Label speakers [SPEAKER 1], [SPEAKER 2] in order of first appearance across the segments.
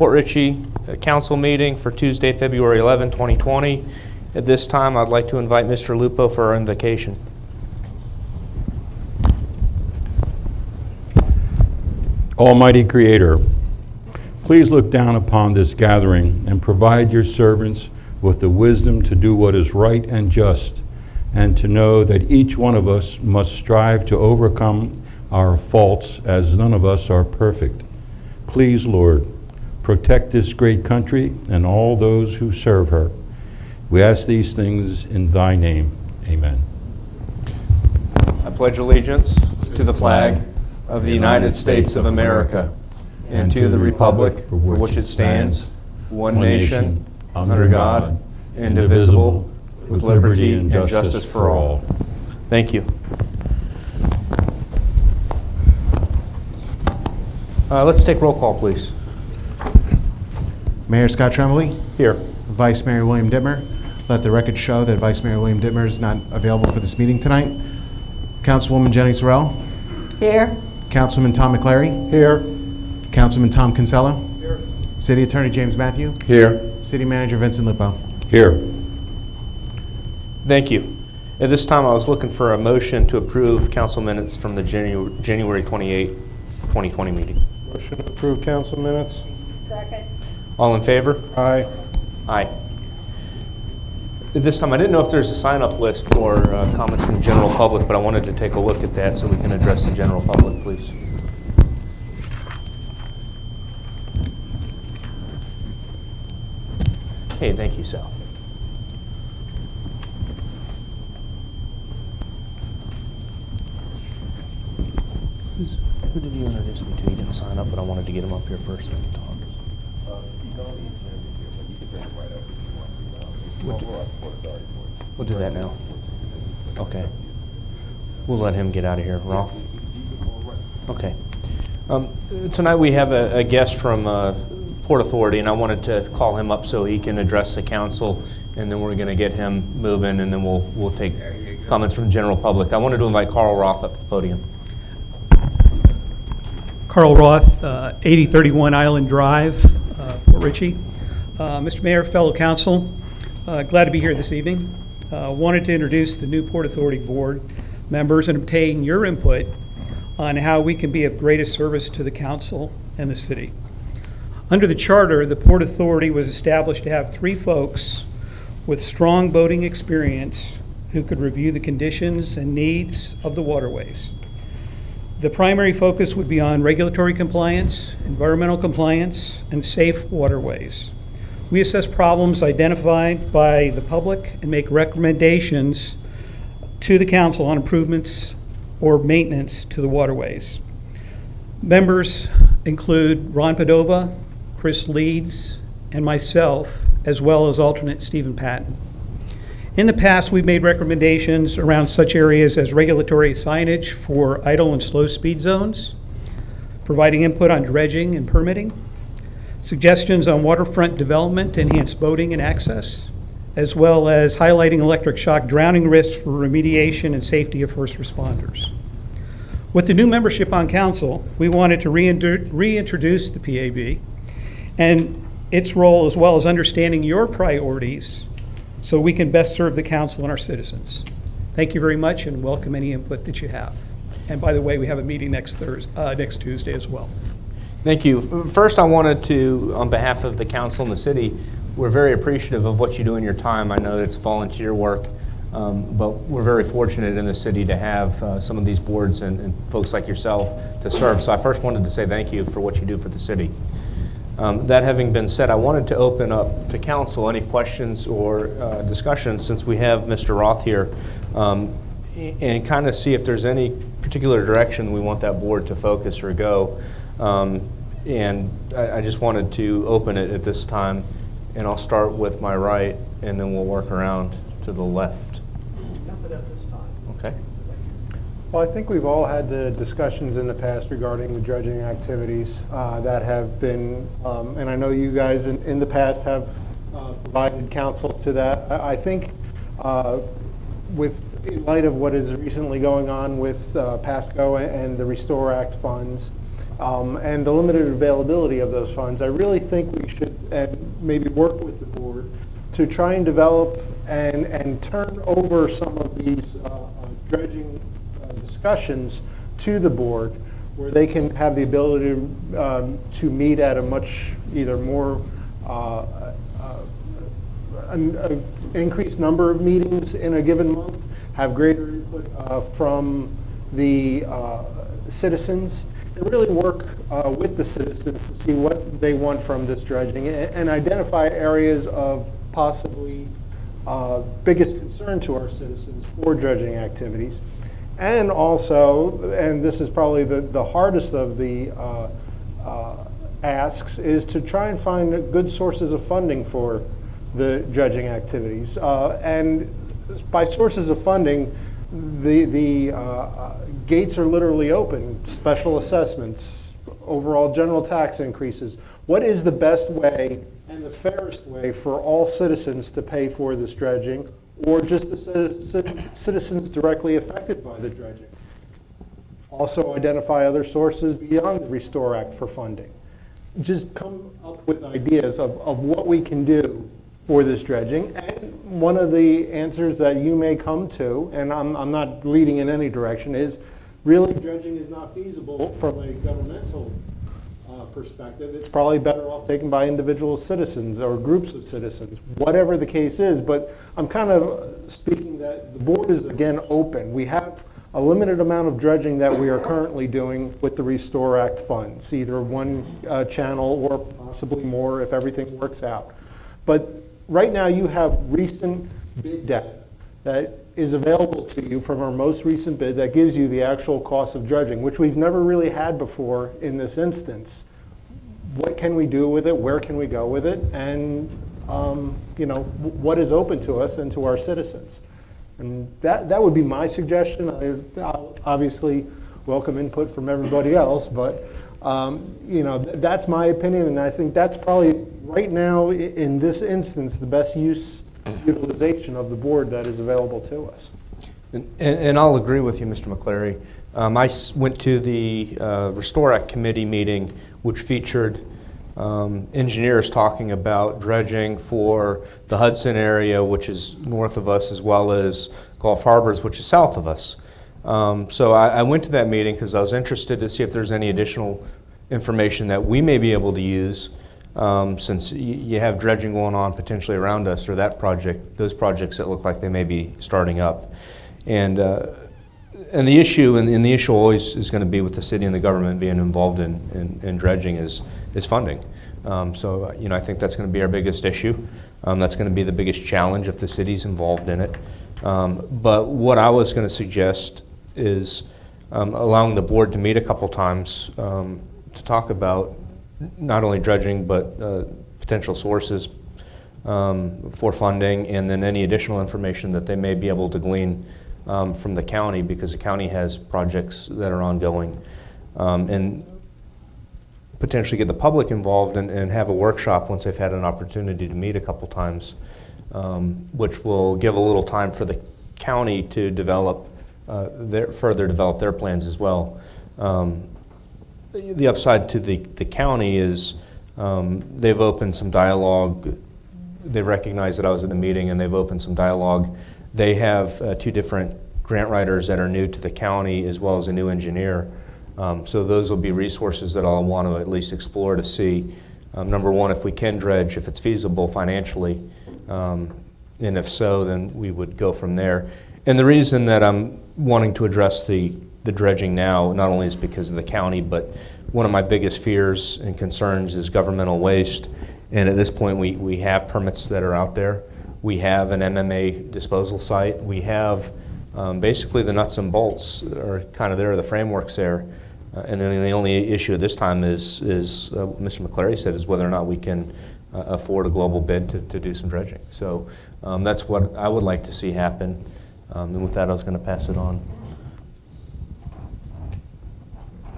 [SPEAKER 1] Port Richey Council meeting for Tuesday, February 11, 2020. At this time, I'd like to invite Mr. Lupo for our invocation.
[SPEAKER 2] Almighty Creator, please look down upon this gathering and provide your servants with the wisdom to do what is right and just, and to know that each one of us must strive to overcome our faults, as none of us are perfect. Please, Lord, protect this great country and all those who serve her. We ask these things in thy name. Amen.
[SPEAKER 1] I pledge allegiance to the flag of the United States of America and to the republic for which it stands, one nation, under God, indivisible, with liberty and justice for all. Thank you. Let's take roll call, please.
[SPEAKER 3] Mayor Scott Tremblay.
[SPEAKER 1] Here.
[SPEAKER 3] Vice Mayor William Dittmer. Let the record show that Vice Mayor William Dittmer is not available for this meeting tonight. Councilwoman Jenny Sorrell.
[SPEAKER 4] Here.
[SPEAKER 3] Councilman Tom McClary.
[SPEAKER 2] Here.
[SPEAKER 3] Councilman Tom Kinsella.
[SPEAKER 2] Here.
[SPEAKER 3] City Attorney James Matthew.
[SPEAKER 2] Here.
[SPEAKER 3] City Manager Vincent Lupo.
[SPEAKER 2] Here.
[SPEAKER 1] Thank you. At this time, I was looking for a motion to approve council minutes from the January 28, 2020 meeting.
[SPEAKER 5] Motion to approve council minutes.
[SPEAKER 4] Second.
[SPEAKER 1] All in favor?
[SPEAKER 5] Aye.
[SPEAKER 1] Aye. At this time, I didn't know if there's a sign-up list for comments from the general public, but I wanted to take a look at that so we can address the general public, please. Hey, thank you, Sal. Who did you introduce me to? He didn't sign up, but I wanted to get him up here first so we can talk.
[SPEAKER 6] He's on the agenda here, but you can bring it right up if you want to. We'll have Port Authority boards.
[SPEAKER 1] We'll do that now. Okay. We'll let him get out of here. Roth? Okay. Tonight we have a guest from Port Authority, and I wanted to call him up so he can address the council, and then we're going to get him moving, and then we'll take comments from the general public. I wanted to invite Carl Roth up to the podium.
[SPEAKER 7] Carl Roth, 8031 Island Drive, Port Richey. Mr. Mayor, fellow council, glad to be here this evening. Wanted to introduce the new Port Authority Board members and obtain your input on how we can be of greatest service to the council and the city. Under the charter, the Port Authority was established to have 3 folks with strong boating experience who could review the conditions and needs of the waterways. The primary focus would be on regulatory compliance, environmental compliance, and safe waterways. We assess problems identified by the public and make recommendations to the council on improvements or maintenance to the waterways. Members include Ron Padova, Chris Leeds, and myself, as well as alternate Stephen Patton. In the past, we've made recommendations around such areas as regulatory signage for idle and slow speed zones, providing input on dredging and permitting, suggestions on waterfront development to enhance boating and access, as well as highlighting electric shock drowning risks for remediation and safety of first responders. With the new membership on council, we wanted to reintroduce the PAB and its role, as well as understanding your priorities so we can best serve the council and our citizens. Thank you very much and welcome any input that you have. And by the way, we have a meeting next Tuesday as well.
[SPEAKER 1] Thank you. First, I wanted to, on behalf of the council and the city, we're very appreciative of what you do in your time. I know it's volunteer work, but we're very fortunate in the city to have some of these boards and folks like yourself to serve. So I first wanted to say thank you for what you do for the city. That having been said, I wanted to open up to council any questions or discussions, since we have Mr. Roth here, and kind of see if there's any particular direction we want that board to focus or go. And I just wanted to open it at this time, and I'll start with my right, and then we'll work around to the left.
[SPEAKER 5] Nothing at this time.
[SPEAKER 1] Okay.
[SPEAKER 5] Well, I think we've all had the discussions in the past regarding the dredging activities that have been, and I know you guys in the past have provided counsel to that. I think in light of what is recently going on with PASCO and the Restore Act funds, and the limited availability of those funds, I really think we should maybe work with the board to try and develop and turn over some of these dredging discussions to the board, where they can have the ability to meet at a much either more an increased number of meetings in a given month, have greater input from the citizens, and really work with the citizens to see what they want from this dredging and identify areas of possibly biggest concern to our citizens for dredging activities. And also, and this is probably the hardest of the asks, is to try and find good sources of funding for the dredging activities. And by sources of funding, the gates are literally open. Special assessments, overall general tax increases. What is the best way and the fairest way for all citizens to pay for this dredging, or just the citizens directly affected by the dredging? Also identify other sources beyond the Restore Act for funding. Just come up with ideas of what we can do for this dredging. And one of the answers that you may come to, and I'm not leading in any direction, is really dredging is not feasible from a governmental perspective. It's probably better off taken by individual citizens or groups of citizens, whatever the case is. But I'm kind of speaking that the board is, again, open. We have a limited amount of dredging that we are currently doing with the Restore Act funds, either one channel or possibly more if everything works out. But right now you have recent bid data that is available to you from our most recent bid that gives you the actual cost of dredging, which we've never really had before in this instance. What can we do with it? Where can we go with it? And what is open to us and to our citizens? And that would be my suggestion. I'll obviously welcome input from everybody else, but that's my opinion, and I think that's probably right now in this instance the best utilization of the board that is available to us.
[SPEAKER 1] And I'll agree with you, Mr. McCleary. I went to the Restore Act committee meeting, which featured engineers talking about dredging for the Hudson area, which is north of us, as well as Gulf Harbors, which is south of us. So I went to that meeting because I was interested to see if there's any additional information that we may be able to use, since you have dredging going on potentially around us, or those projects that look like they may be starting up. And the issue, and the issue always is going to be with the city and the government being involved in dredging is funding. So I think that's going to be our biggest issue. That's going to be the biggest challenge if the city's involved in it. But what I was going to suggest is allowing the board to meet a couple times to talk about not only dredging but potential sources for funding, and then any additional information that they may be able to glean from the county, because the county has projects that are ongoing, and potentially get the public involved and have a workshop once they've had an opportunity to meet a couple times, which will give a little time for the county to further develop their plans as well. The upside to the county is they've opened some dialogue. They recognize that I was at the meeting, and they've opened some dialogue. They have 2 different grant writers that are new to the county, as well as a new engineer. So those will be resources that I'll want to at least explore to see, number one, if we can dredge, if it's feasible financially, and if so, then we would go from there. And the reason that I'm wanting to address the dredging now, not only is because of the county, but one of my biggest fears and concerns is governmental waste. And at this point, we have permits that are out there. We have an MMA disposal site. We have basically the nuts and bolts are kind of there, the framework's there. And then the only issue at this time is Mr. McCleary said, is whether or not we can afford a global bid to do some dredging. So that's what I would like to see happen. And with that, I was going to pass it on.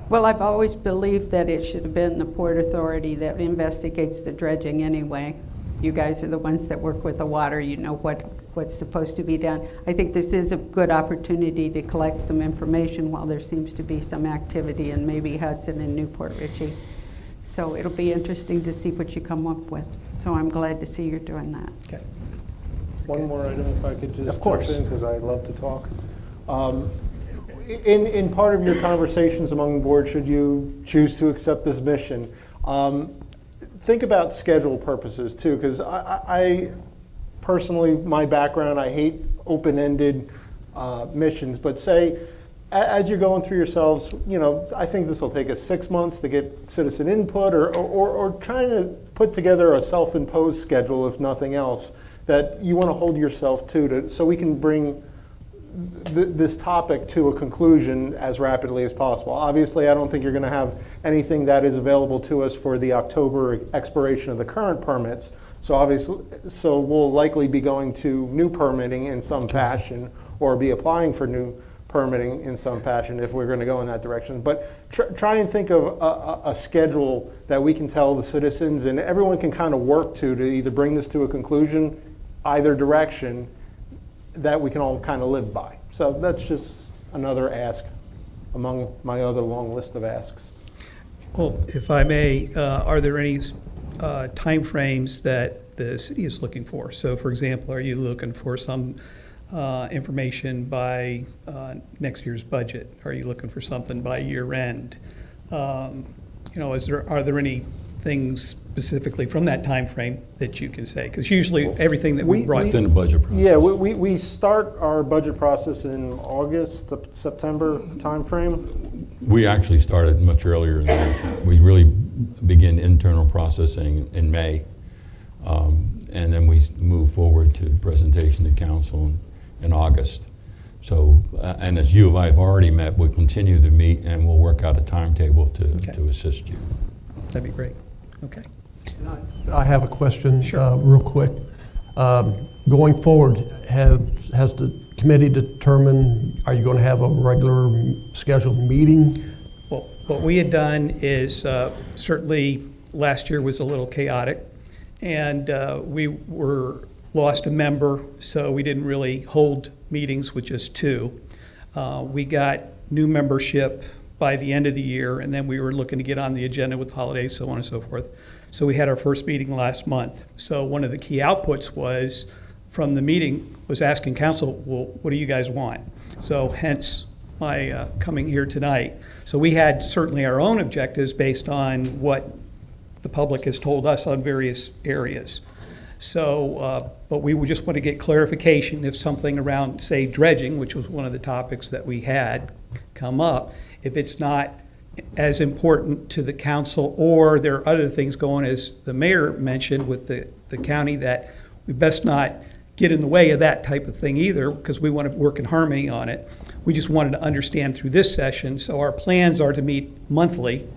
[SPEAKER 4] Well, I've always believed that it should have been the Port Authority that investigates the dredging anyway. You guys are the ones that work with the water. You know what's supposed to be done. I think this is a good opportunity to collect some information while there seems to be some activity in maybe Hudson and Newport Richey. So it'll be interesting to see what you come up with. So I'm glad to see you're doing that.
[SPEAKER 7] Okay.
[SPEAKER 5] One more item, if I could just
[SPEAKER 1] Of course.
[SPEAKER 5] jump in, because I love to talk. In part of your conversations among the board, should you choose to accept this mission, think about schedule purposes too, because I personally, my background, I hate open-ended missions, but say, as you're going through yourselves, I think this will take us 6 months to get citizen input or trying to put together a self-imposed schedule, if nothing else, that you want to hold yourself to so we can bring this topic to a conclusion as rapidly as possible. Obviously, I don't think you're going to have anything that is available to us for the October expiration of the current permits. So we'll likely be going to new permitting in some fashion, or be applying for new permitting in some fashion if we're going to go in that direction. But try and think of a schedule that we can tell the citizens and everyone can kind of work to either bring this to a conclusion, either direction, that we can all kind of live by. So that's just another ask among my other long list of asks.
[SPEAKER 7] Well, if I may, are there any timeframes that the city is looking for? So, for example, are you looking for some information by next year's budget? Are you looking for something by year end? Are there any things specifically from that time frame that you can say? Because usually everything that we brought.
[SPEAKER 2] Within the budget process.
[SPEAKER 5] Yeah, we start our budget process in August, September timeframe.
[SPEAKER 2] We actually started much earlier than that. We really begin internal processing in May, and then we move forward to presentation to council in August. So, and as you and I have already met, we'll continue to meet and we'll work out a timetable to assist you.
[SPEAKER 7] That'd be great. Okay.
[SPEAKER 8] I have a question,
[SPEAKER 7] Sure.
[SPEAKER 8] real quick. Going forward, has the committee determined, are you going to have a regular scheduled meeting?
[SPEAKER 7] Well, what we had done is certainly last year was a little chaotic, and we lost a member, so we didn't really hold meetings with just two. We got new membership by the end of the year, and then we were looking to get on the agenda with holidays, so on and so forth. So we had our first meeting last month. So one of the key outputs was from the meeting was asking council, well, what do you guys want? So hence my coming here tonight. So we had certainly our own objectives based on what the public has told us on various areas. So, but we would just want to get clarification if something around, say, dredging, which was one of the topics that we had come up, if it's not as important to the council, or there are other things going, as the mayor mentioned with the county, that we best not get in the way of that type of thing either, because we want to work in harmony on it. We just wanted to understand through this session. So our plans are to meet monthly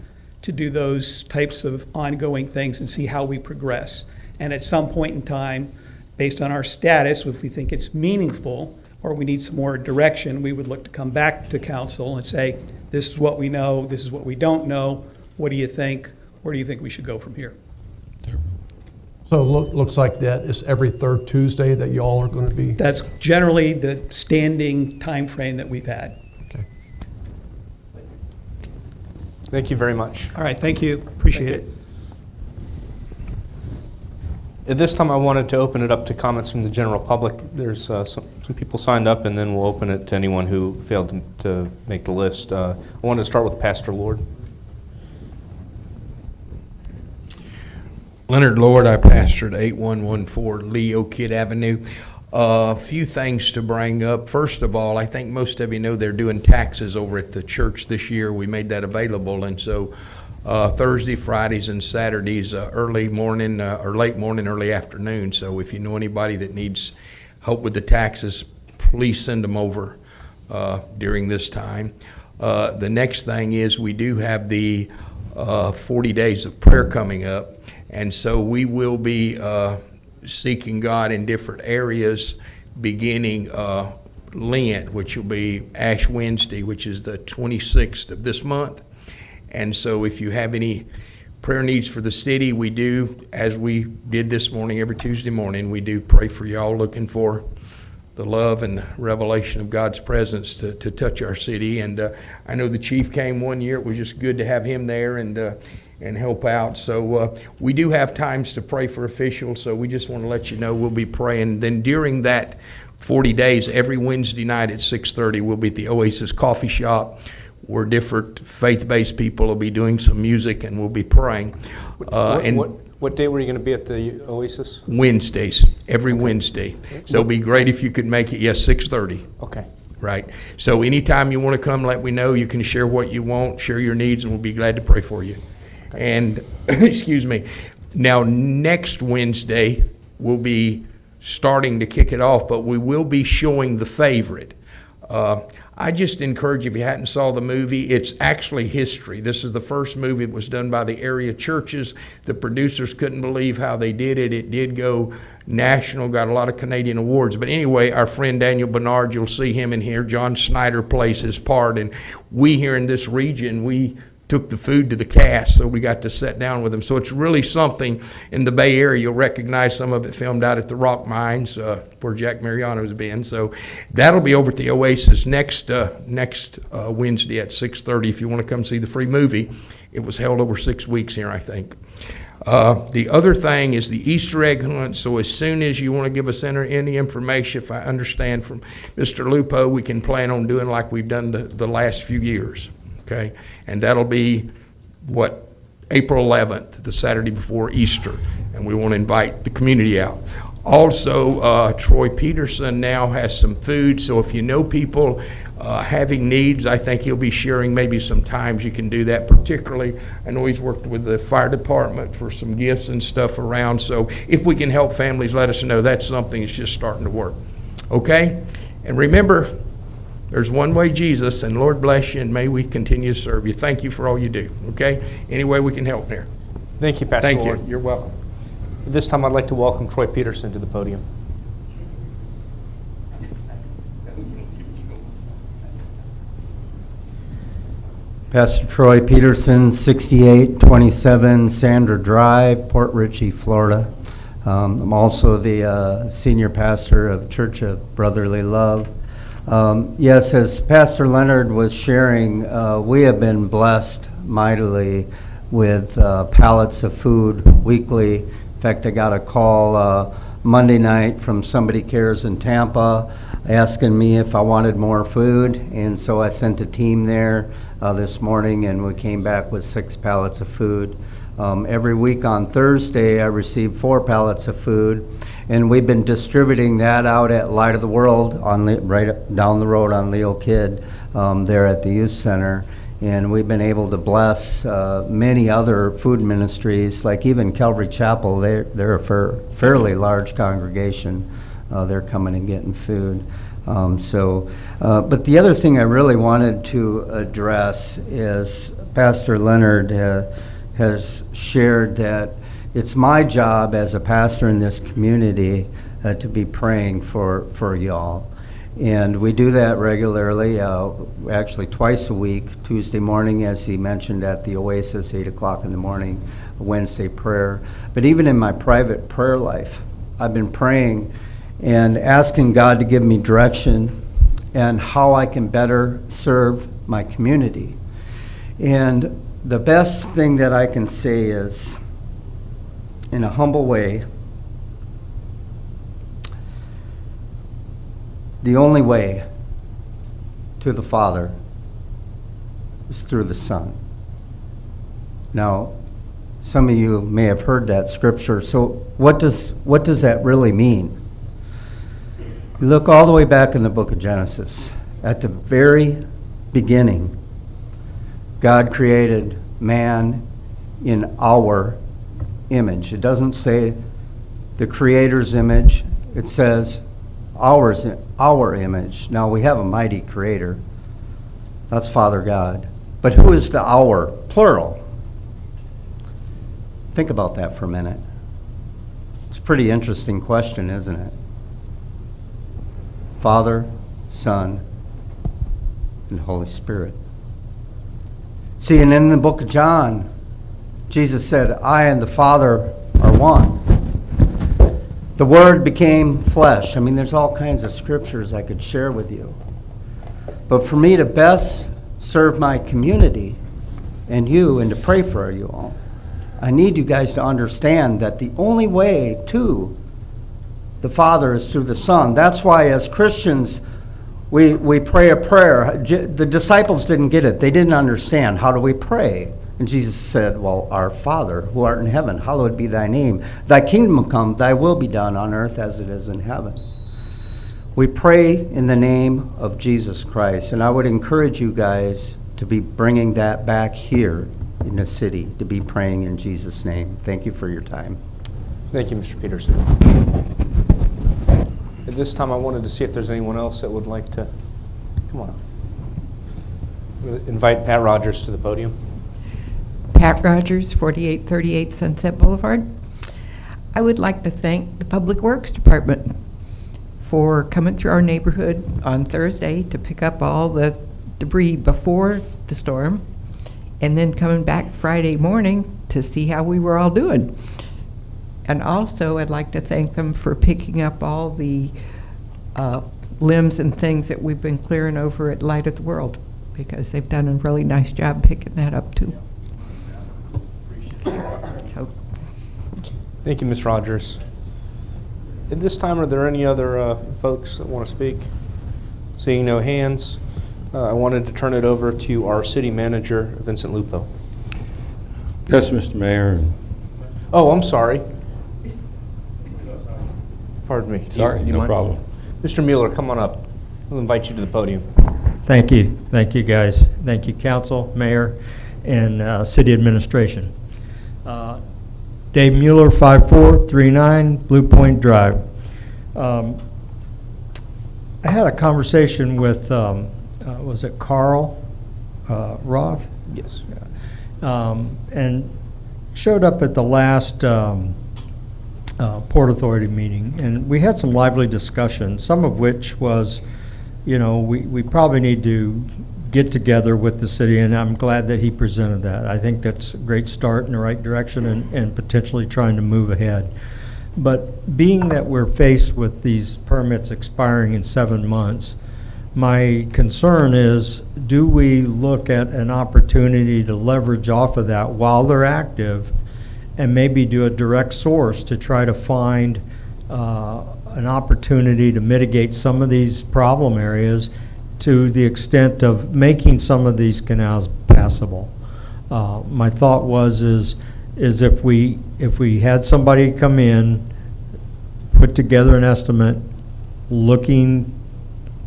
[SPEAKER 7] to do those types of ongoing things and see how we progress. And at some point in time, based on our status, if we think it's meaningful or we need some more direction, we would look to come back to council and say, this is what we know, this is what we don't know, what do you think, where do you think we should go from here?
[SPEAKER 8] So looks like that is every third Tuesday that y'all are going to be?
[SPEAKER 7] That's generally the standing time frame that we've had.
[SPEAKER 8] Okay.
[SPEAKER 1] Thank you very much.
[SPEAKER 7] All right, thank you, appreciate it.
[SPEAKER 1] At this time, I wanted to open it up to comments from the general public. There's some people signed up, and then we'll open it to anyone who failed to make the list. I wanted to start with Pastor Lord.
[SPEAKER 9] Leonard Lord, I pastored 8114 Leo Kidd Avenue. A few things to bring up. First of all, I think most of you know they're doing taxes over at the church this year. We made that available, and so Thursday, Fridays, and Saturdays, early morning or late morning, early afternoon. So if you know anybody that needs help with the taxes, please send them over during this time. The next thing is we do have the 40 days of prayer coming up, and so we will be seeking God in different areas beginning Lent, which will be Ash Wednesday, which is the 26th of this month. And so if you have any prayer needs for the city, we do, as we did this morning, every Tuesday morning, we do pray for y'all, looking for the love and revelation of God's presence to touch our city. And I know the chief came one year. It was just good to have him there and help out. So we do have times to pray for officials, so we just want to let you know we'll be praying. Then during that 40 days, every Wednesday night at 6:30, we'll be at the Oasis Coffee Shop, where different faith-based people will be doing some music and we'll be praying.
[SPEAKER 1] What day were you going to be at the Oasis?
[SPEAKER 9] Wednesdays, every Wednesday. So it'd be great if you could make it, yes, 6:30.
[SPEAKER 1] Okay.
[SPEAKER 9] Right. So anytime you want to come, let me know. You can share what you want, share your needs, and we'll be glad to pray for you. Okay. And, excuse me, now next Wednesday, we'll be starting to kick it off, but we will be showing The Favorite. I just encourage you, if you hadn't saw the movie, it's actually history. This is the first movie that was done by the area churches. The producers couldn't believe how they did it. It did go national, got a lot of Canadian awards. But anyway, our friend Daniel Bernard, you'll see him in here. John Snyder plays his part. And we here in this region, we took the food to the cast, so we got to sit down with them. So it's really something in the Bay Area. You'll recognize some of it filmed out at the Rock Mines, where Jack Mariano's been. So that'll be over at the Oasis next Wednesday at 6:30 if you want to come see the free movie. It was held over 6 weeks here, I think. The other thing is the Easter egg hunt. So as soon as you want to give us any information, if I understand from Mr. Lupo, we can plan on doing like we've done the last few years. Okay, and that'll be, April 11th, the Saturday before Easter, and we want to invite the community out. Also, Troy Peterson now has some food, so if you know people having needs, I think he'll be sharing maybe some times you can do that. Particularly, I know he's worked with the fire department for some gifts and stuff around, so if we can help families, let us know. That's something that's just starting to work. Okay, and remember, there's one way, Jesus, and Lord bless you, and may we continue to serve you. Thank you for all you do, okay? Any way we can help there.
[SPEAKER 1] Thank you, Pastor
[SPEAKER 9] Thank
[SPEAKER 1] Ward.
[SPEAKER 9] you. You're welcome.
[SPEAKER 1] At this time, I'd like to welcome Troy Peterson to the podium.
[SPEAKER 10] Pastor Troy Peterson, 6827 Sandra Drive, Port Richey, Florida. I'm also the senior pastor of Church of Brotherly Love. Yes, as Pastor Leonard was sharing, we have been blessed mightily with pallets of food weekly. In fact, I got a call Monday night from Somebody Cares in Tampa asking me if I wanted more food, and so I sent a team there this morning, and we came back with 6 pallets of food. Every week on Thursday, I receive 4 pallets of food, and we've been distributing that out at Light of the World right down the road on Leo Kidd there at the youth center. And we've been able to bless many other food ministries, like even Calvary Chapel. They're a fairly large congregation. They're coming and getting food. But the other thing I really wanted to address is Pastor Leonard has shared that it's my job as a pastor in this community to be praying for y'all. And we do that regularly, actually twice a week, Tuesday morning, as he mentioned, at the Oasis, 8 o'clock in the morning, Wednesday prayer. But even in my private prayer life, I've been praying and asking God to give me direction and how I can better serve my community. And the best thing that I can say is, in a humble way, the only way to the Father is through the Son. Now, some of you may have heard that scripture, so what does that really mean? You look all the way back in the book of Genesis. At the very beginning, God created man in our image. It doesn't say the Creator's image. It says our image. Now, we have a mighty Creator. That's Father God. But who is the our? Plural. Think about that for a minute. It's a pretty interesting question, isn't it? Father, Son, and Holy Spirit. See, and in the book of John Jesus said, I and the Father are one. The Word became flesh. I mean, there's all kinds of scriptures I could share with you. But for me to best serve my community and you and to pray for you all, I need you guys to understand that the only way to the Father is through the Son. That's why as Christians, we pray a prayer. The disciples didn't get it. They didn't understand. How do we pray? And Jesus said, well, our Father, who art in heaven, hallowed be thy name. Thy kingdom come, thy will be done on earth as it is in heaven. We pray in the name of Jesus Christ. And I would encourage you guys to be bringing that back here in the city, to be praying in Jesus' name. Thank you for your time.
[SPEAKER 1] Thank you, Mr. Peterson. At this time, I wanted to see if there's anyone else that would like to come on up. Invite Pat Rogers to the podium.
[SPEAKER 11] Pat Rogers, 4838 Sunset Boulevard. I would like to thank the Public Works Department for coming through our neighborhood on Thursday to pick up all the debris before the storm, and then coming back Friday morning to see how we were all doing. And also, I'd like to thank them for picking up all the limbs and things that we've been clearing over at Light of the World, because they've done a really nice job picking that up too. So,
[SPEAKER 1] Thank you, Ms. Rogers. At this time, are there any other folks that want to speak? Seeing no hands, I wanted to turn it over to our city manager, Vincent Lupo.
[SPEAKER 2] Yes, Mr. Mayor.
[SPEAKER 1] Oh, I'm sorry. Pardon me.
[SPEAKER 2] Sorry,
[SPEAKER 1] Do you
[SPEAKER 2] no
[SPEAKER 1] mind?
[SPEAKER 2] problem.
[SPEAKER 1] Mr. Mueller, come on up. We'll invite you to the podium.
[SPEAKER 12] Thank you. Thank you, guys. Thank you, council, mayor, and city administration. Dave Mueller, 5439 Blue Point Drive. I had a conversation with, was it Carl Roth?
[SPEAKER 1] Yes.
[SPEAKER 12] And showed up at the last Port Authority meeting, and we had some lively discussion, some of which was, you know, we probably need to get together with the city, and I'm glad that he presented that. I think that's a great start in the right direction and potentially trying to move ahead. But being that we're faced with these permits expiring in 7 months, my concern is, do we look at an opportunity to leverage off of that while they're active and maybe do a direct source to try to find an opportunity to mitigate some of these problem areas to the extent of making some of these canals passable. My thought is if we had somebody come in, put together an estimate, looking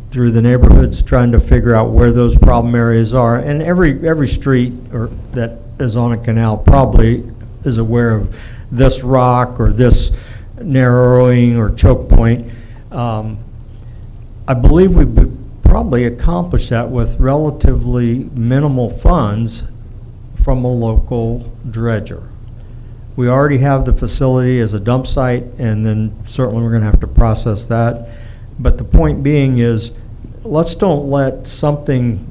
[SPEAKER 12] through the neighborhoods, trying to figure out where those problem areas are, and every street or that is on a canal probably is aware of this rock or this narrowing or choke point. I believe we would probably accomplish that with relatively minimal funds from a local dredger. We already have the facility as a dump site, and then certainly we're going to have to process that. But the point being is, let's don't let something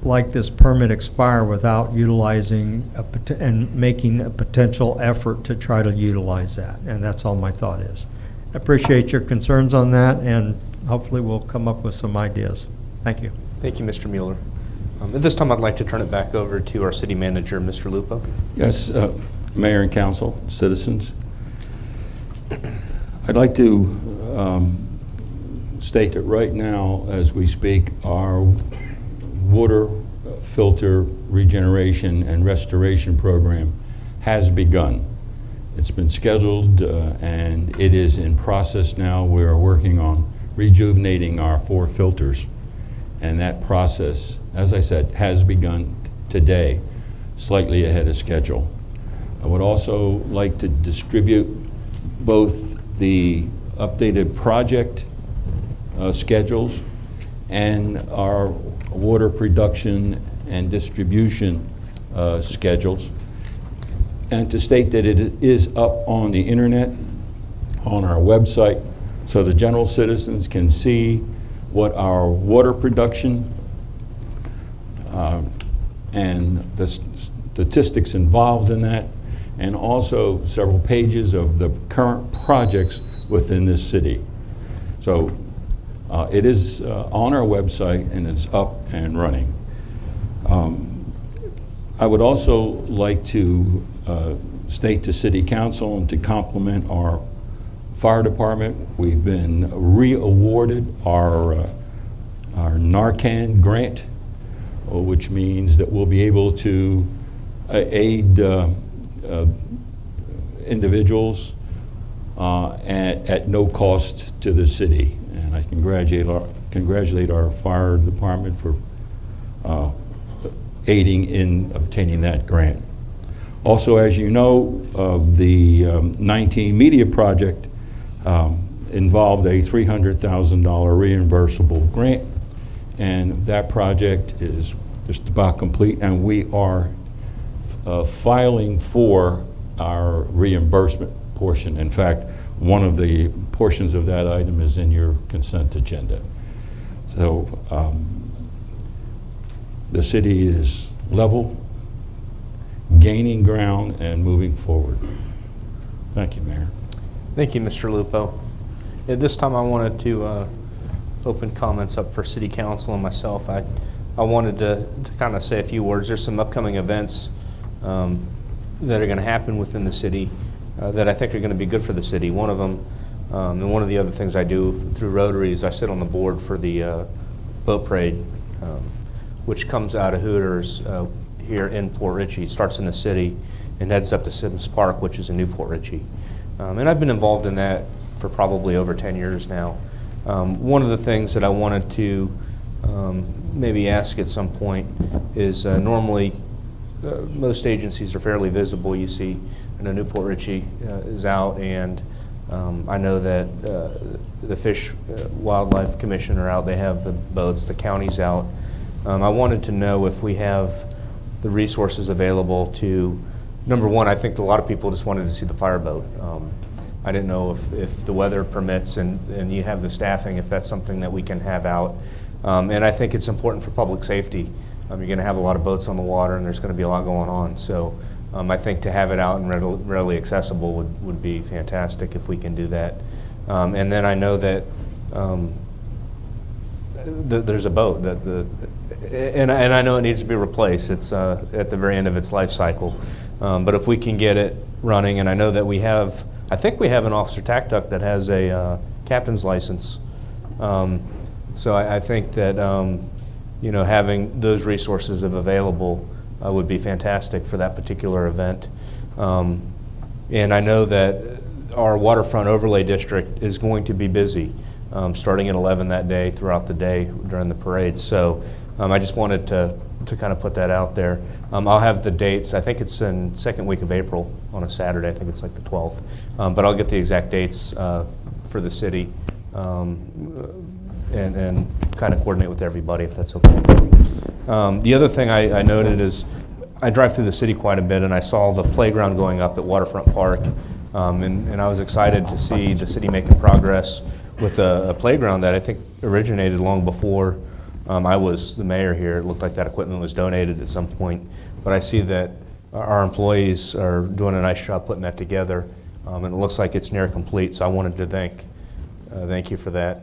[SPEAKER 12] like this permit expire without utilizing and making a potential effort to try to utilize that. And that's all my thought is. I appreciate your concerns on that, and hopefully we'll come up with some ideas. Thank you.
[SPEAKER 1] Thank you, Mr. Mueller. At this time, I'd like to turn it back over to our city manager, Mr. Lupo.
[SPEAKER 2] Yes, Mayor and Council, citizens. I'd like to state that right now, as we speak, our water filter regeneration and restoration program has begun. It's been scheduled and it is in process now. We are working on rejuvenating our 4 filters, and that process, as I said, has begun today, slightly ahead of schedule. I would also like to distribute both the updated project schedules and our water production and distribution schedules, and to state that it is up on the internet, on our website, so the general citizens can see what our water production and the statistics involved in that, and also several pages of the current projects within this city. So it is on our website and it's up and running. I would also like to state to City Council and to compliment our fire department. We've been re-awarded our Narcan grant, which means that we'll be able to aid individuals at no cost to the city. And I congratulate our fire department for aiding in obtaining that grant. Also, as you know, the 19 Media Project involved a $300,000 reimbursable grant, and that project is just about complete, and we are filing for our reimbursement portion. In fact, one of the portions of that item is in your consent agenda. So the city is level, gaining ground, and moving forward. Thank you, Mayor.
[SPEAKER 1] Thank you, Mr. Lupo. At this time, I wanted to open comments up for City Council and myself. I wanted to kind of say a few words. There's some upcoming events that are going to happen within the city that I think are going to be good for the city. One of them, and one of the other things I do through Rotary is I sit on the board for the boat parade, which comes out of Hooters here in Port Richey, starts in the city and heads up to Sims Park, which is in New Port Richey. And I've been involved in that for probably over 10 years now. One of the things that I wanted to maybe ask at some point is normally most agencies are fairly visible. You see, I know New Port Richey is out, and I know that the Fish Wildlife Commission are out. They have the boats. The county's out. I wanted to know if we have the resources available to, number one, I think a lot of people just wanted to see the fireboat. I didn't know if the weather permits and you have the staffing, if that's something that we can have out. And I think it's important for public safety. You're going to have a lot of boats on the water, and there's going to be a lot going on. So I think to have it out and readily accessible would be fantastic if we can do that. And then I know that there's a boat and I know it needs to be replaced. It's at the very end of its life cycle. But if we can get it running, and I know that I think we have an officer tack duck that has a captain's license. So I think that having those resources available would be fantastic for that particular event. And I know that our waterfront overlay district is going to be busy starting at 11 that day throughout the day during the parade. So I just wanted to kind of put that out there. I'll have the dates. I think it's in second week of April on a Saturday. I think it's like the 12th. But I'll get the exact dates for the city and kind of coordinate with everybody if that's okay. The other thing I noted is I drive through the city quite a bit, and I saw the playground going up at Waterfront Park. And I was excited to see the city making progress with a playground that I think originated long before I was the mayor here. It looked like that equipment was donated at some point. But I see that our employees are doing a nice job putting that together. And it looks like it's near complete, so I wanted to thank you for that.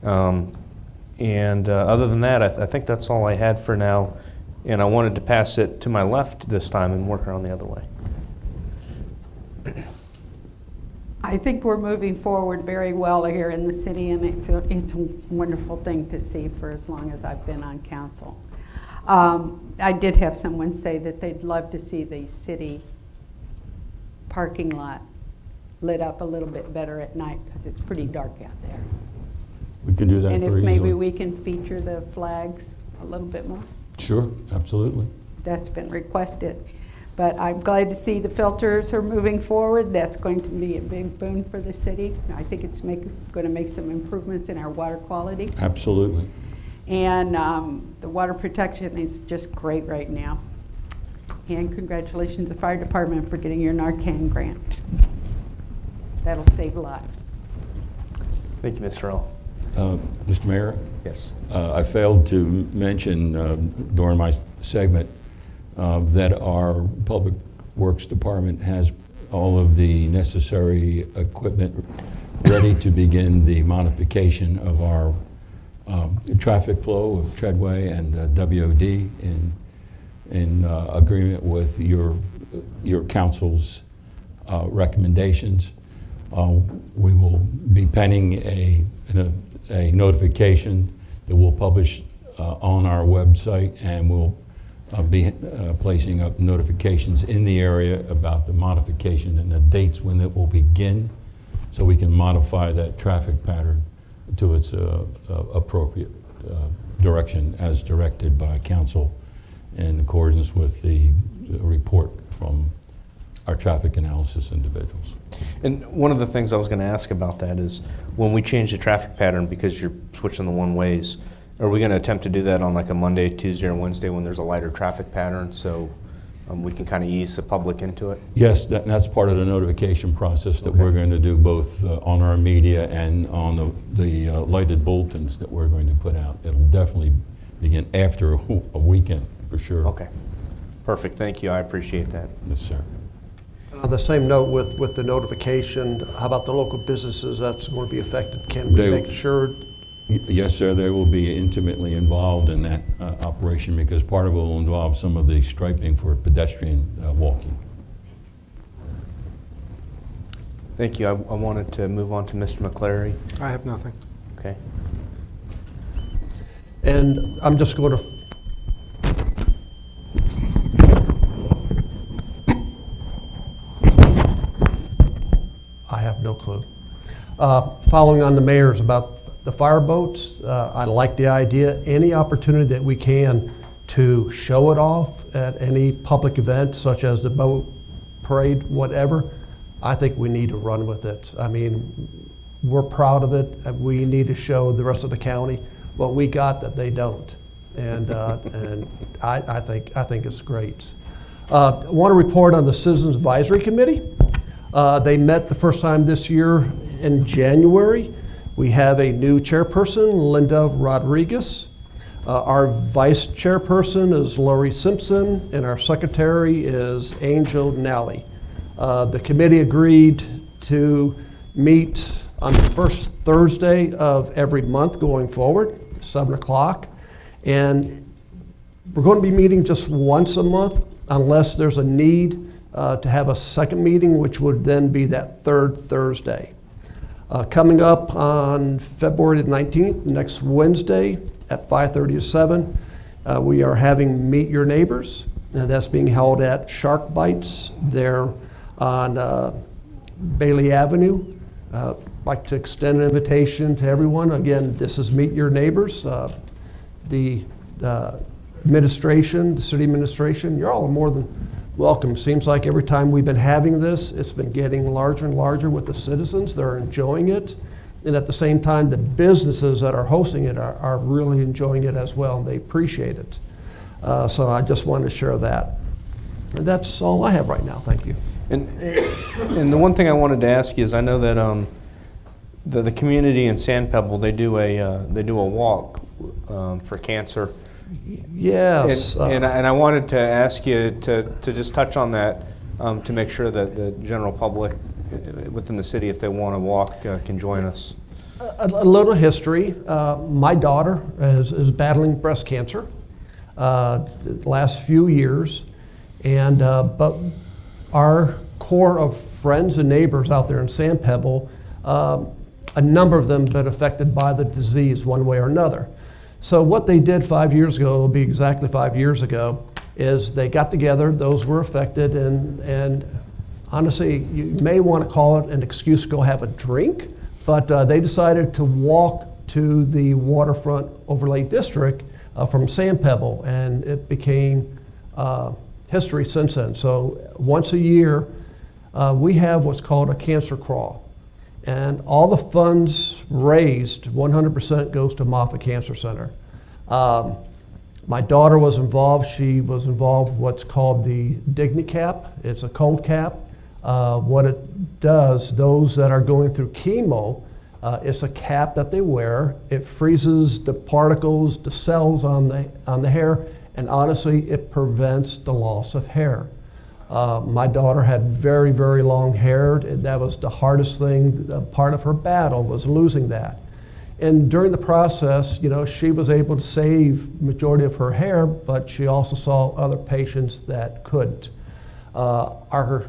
[SPEAKER 1] And other than that, I think that's all I had for now. And I wanted to pass it to my left this time and work around the other way.
[SPEAKER 4] I think we're moving forward very well here in the city, and it's a wonderful thing to see for as long as I've been on council. I did have someone say that they'd love to see the city parking lot lit up a little bit better at night because it's pretty dark out there.
[SPEAKER 2] We can do that
[SPEAKER 4] And if
[SPEAKER 2] very
[SPEAKER 4] maybe
[SPEAKER 2] easily.
[SPEAKER 4] we can feature the flags a little bit more.
[SPEAKER 2] Sure, absolutely.
[SPEAKER 4] That's been requested. But I'm glad to see the filters are moving forward. That's going to be a big boon for the city. I think it's going to make some improvements in our water quality.
[SPEAKER 2] Absolutely.
[SPEAKER 4] And the water protection is just great right now. And congratulations to the fire department for getting your Narcan grant. That'll save lives.
[SPEAKER 1] Thank you, Mr. Earl.
[SPEAKER 2] Mr. Mayor?
[SPEAKER 1] Yes.
[SPEAKER 2] I failed to mention during my segment that our Public Works Department has all of the necessary equipment ready to begin the modification of our traffic flow of Treadway and WOD in agreement with your council's recommendations. We will be penning a notification that we'll publish on our website, and we'll be placing up notifications in the area about the modification and the dates when it will begin, so we can modify that traffic pattern to its appropriate direction as directed by council in accordance with the report from our traffic analysis individuals.
[SPEAKER 1] And one of the things I was going to ask about that is, when we change the traffic pattern because you're switching the one-ways, are we going to attempt to do that on like a Monday, Tuesday, or Wednesday when there's a lighter traffic pattern, so we can kind of ease the public into it?
[SPEAKER 2] Yes, that's part of the notification process that we're going to do, both on our media and on the lighted bulletins that we're going to put out. It'll definitely begin after a weekend, for sure.
[SPEAKER 1] Okay, perfect, thank you, I appreciate that.
[SPEAKER 2] Yes, sir.
[SPEAKER 8] On the same note with the notification, how about the local businesses that's going to be affected? Can we make sure?
[SPEAKER 2] Yes, sir, they will be intimately involved in that operation, because part of it will involve some of the striping for pedestrian walking.
[SPEAKER 1] Thank you, I wanted to move on to Mr. McCleary.
[SPEAKER 3] I have nothing.
[SPEAKER 1] Okay.
[SPEAKER 8] And I'm just going to I have no clue. Following on the mayor's about the fireboats, I like the idea. Any opportunity that we can to show it off at any public event, such as the boat parade, whatever, I think we need to run with it. I mean, we're proud of it. We need to show the rest of the county what we got that they don't. And I think it's great. I want to report on the Citizens Advisory Committee. They met the first time this year in January. We have a new chairperson, Linda Rodriguez. Our vice chairperson is Lori Simpson, and our secretary is Angel Nally. The committee agreed to meet on the first Thursday of every month going forward, 7 o'clock. And we're going to be meeting just once a month unless there's a need to have a second meeting, which would then be that third Thursday. Coming up on February the 19th, next Wednesday at 5:30 to 7, we are having Meet Your Neighbors, and that's being held at Shark Bites there on Bailey Avenue. I'd like to extend an invitation to everyone. Again, this is Meet Your Neighbors. The administration, the city administration, you're all more than welcome. Seems like every time we've been having this, it's been getting larger and larger with the citizens. They're enjoying it. And at the same time, the businesses that are hosting it are really enjoying it as well, and they appreciate it. So I just wanted to share that. And that's all I have right now. Thank you.
[SPEAKER 1] And the one thing I wanted to ask you is, I know that the community in Sand Pebble, they do a walk for cancer.
[SPEAKER 8] Yes.
[SPEAKER 1] And I wanted to ask you to just touch on that, to make sure that the general public within the city, if they want to walk, can join us.
[SPEAKER 8] A little history. My daughter is battling breast cancer the last few years, and but our core of friends and neighbors out there in Sand Pebble, a number of them have been affected by the disease one way or another. So what they did 5 years ago, it'll be exactly 5 years ago, is they got together, those were affected, and honestly, you may want to call it an excuse to go have a drink, but they decided to walk to the waterfront overlay district from Sand Pebble, and it became history since then. So once a year, we have what's called a cancer crawl. And all the funds raised, 100% goes to Moffitt Cancer Center. My daughter was involved. She was involved what's called the DigniCap. It's a cold cap. What it does, those that are going through chemo, it's a cap that they wear. It freezes the particles, the cells on the hair, and honestly, it prevents the loss of hair. My daughter had very, very long hair. That was the hardest thing. Part of her battle was losing that. And during the process, you know, she was able to save majority of her hair, but she also saw other patients that couldn't. Our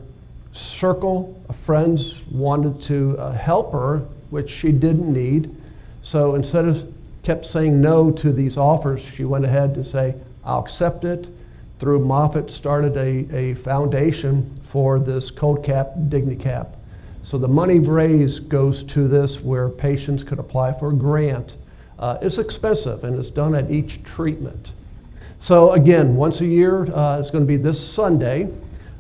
[SPEAKER 8] circle of friends wanted to help her, which she didn't need. So instead of kept saying no to these offers, she went ahead to say, I'll accept it. Through Moffitt started a foundation for this cold cap, DigniCap. So the money raised goes to this where patients could apply for a grant. It's expensive and it's done at each treatment. So again, once a year, it's going to be this Sunday.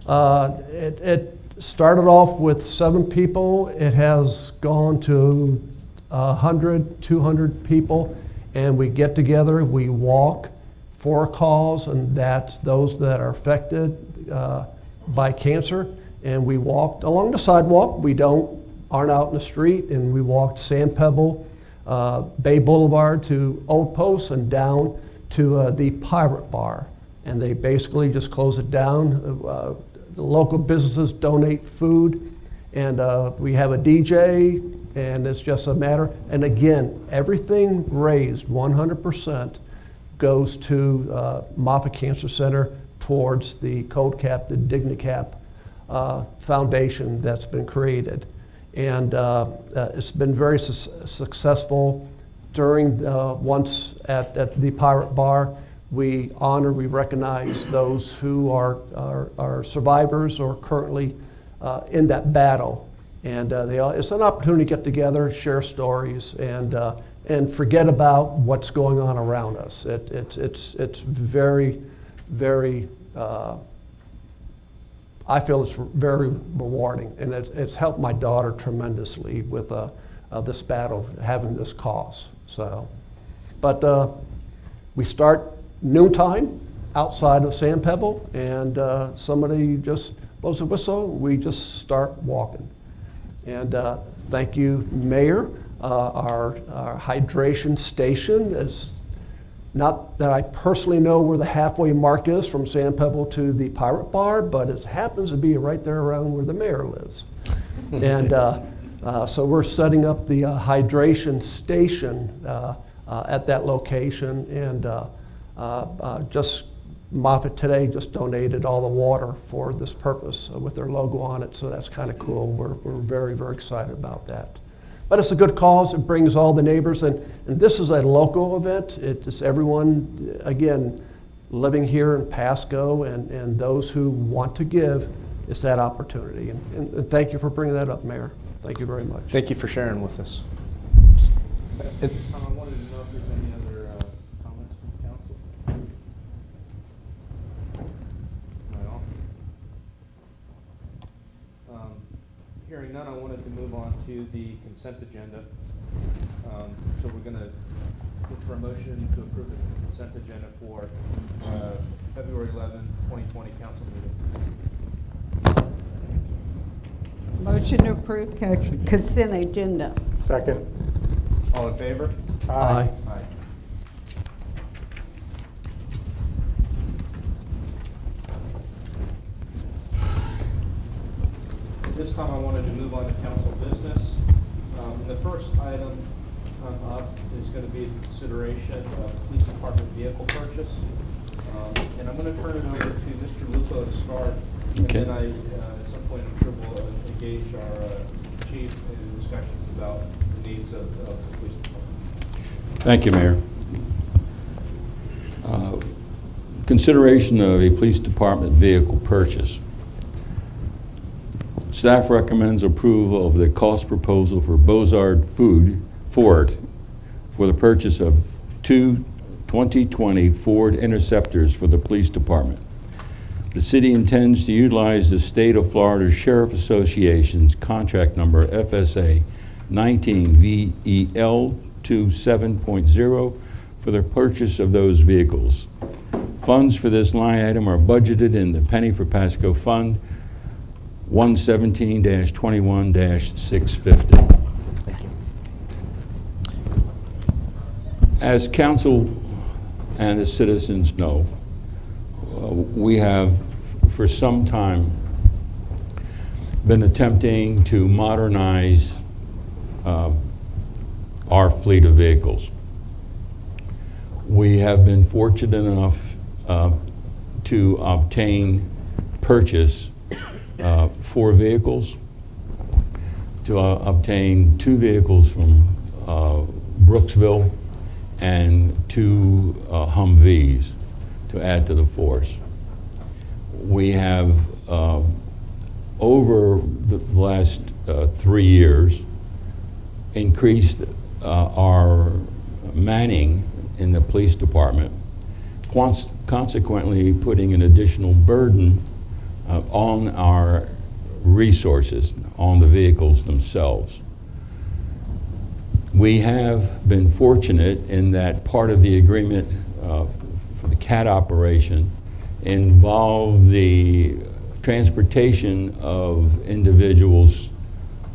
[SPEAKER 8] It started off with 7 people. It has gone to 100, 200 people, and we get together, we walk for a cause, and that's those that are affected by cancer. And we walked along the sidewalk. We aren't out in the street, and we walked Sand Pebble, Bay Boulevard to Old Post and down to the Pirate Bar. And they basically just close it down. The local businesses donate food, and we have a DJ, and it's just a matter. And again, everything raised 100% goes to Moffitt Cancer Center towards the Cold Cap, the DigniCap foundation that's been created. And it's been very successful. During once at the Pirate Bar, we honor, we recognize those who are survivors or currently in that battle. And it's an opportunity to get together, share stories, and forget about what's going on around us. It's very, very, I feel it's very rewarding, and it's helped my daughter tremendously with this battle, having this cause. So, but we start noontime outside of Sand Pebble, and somebody just blows a whistle, we just start walking. And thank you, Mayor. Our hydration station is, not that I personally know where the halfway mark is from Sand Pebble to the Pirate Bar, but it happens to be right there around where the mayor lives. And so we're setting up the hydration station at that location, and just Moffitt today just donated all the water for this purpose with their logo on it, so that's kind of cool. We're very, very excited about that. But it's a good cause. It brings all the neighbors, and this is a local event. It's everyone, again, living here in Pasco, and those who want to give, it's that opportunity. And thank you for bringing that up, Mayor. Thank you very much.
[SPEAKER 1] Thank you for sharing with us.
[SPEAKER 6] I wanted to know if there's any other comments from council.
[SPEAKER 1] Hearing none, I wanted to move on to the consent agenda. So we're going to look for a motion to approve the consent agenda for February 11, 2020 council meeting.
[SPEAKER 4] Motion to approve consent agenda.
[SPEAKER 5] Second.
[SPEAKER 1] All in favor?
[SPEAKER 8] Aye.
[SPEAKER 1] Aye. This time I wanted to move on to council business. The first item up is going to be the consideration of police department vehicle purchase. And I'm going to turn it over to Mr. Lupo to start.
[SPEAKER 2] Okay.
[SPEAKER 1] And then at some point, I'm sure we'll engage our chief in discussions about the needs of the police department.
[SPEAKER 2] Thank you, Mayor. Consideration of a police department vehicle purchase. Staff recommends approval of the cost proposal for Bozard Ford for the purchase of 2 2020 Ford Interceptors for the police department. The city intends to utilize the State of Florida Sheriff Association's contract number FSA 19 VEL 27.0 for the purchase of those vehicles. Funds for this line item are budgeted in the Penny for Pasco Fund 117-21-650.
[SPEAKER 1] Thank you.
[SPEAKER 2] As council and the citizens know, we have for some time been attempting to modernize our fleet of vehicles. We have been fortunate enough to obtain purchase 4 vehicles, to obtain 2 vehicles from Brooksville and 2 Humvees to add to the force. We have, over the last 3 years, increased our manning in the police department, consequently putting an additional burden on our resources, on the vehicles themselves. We have been fortunate in that part of the agreement for the CAT operation involved the transportation of individuals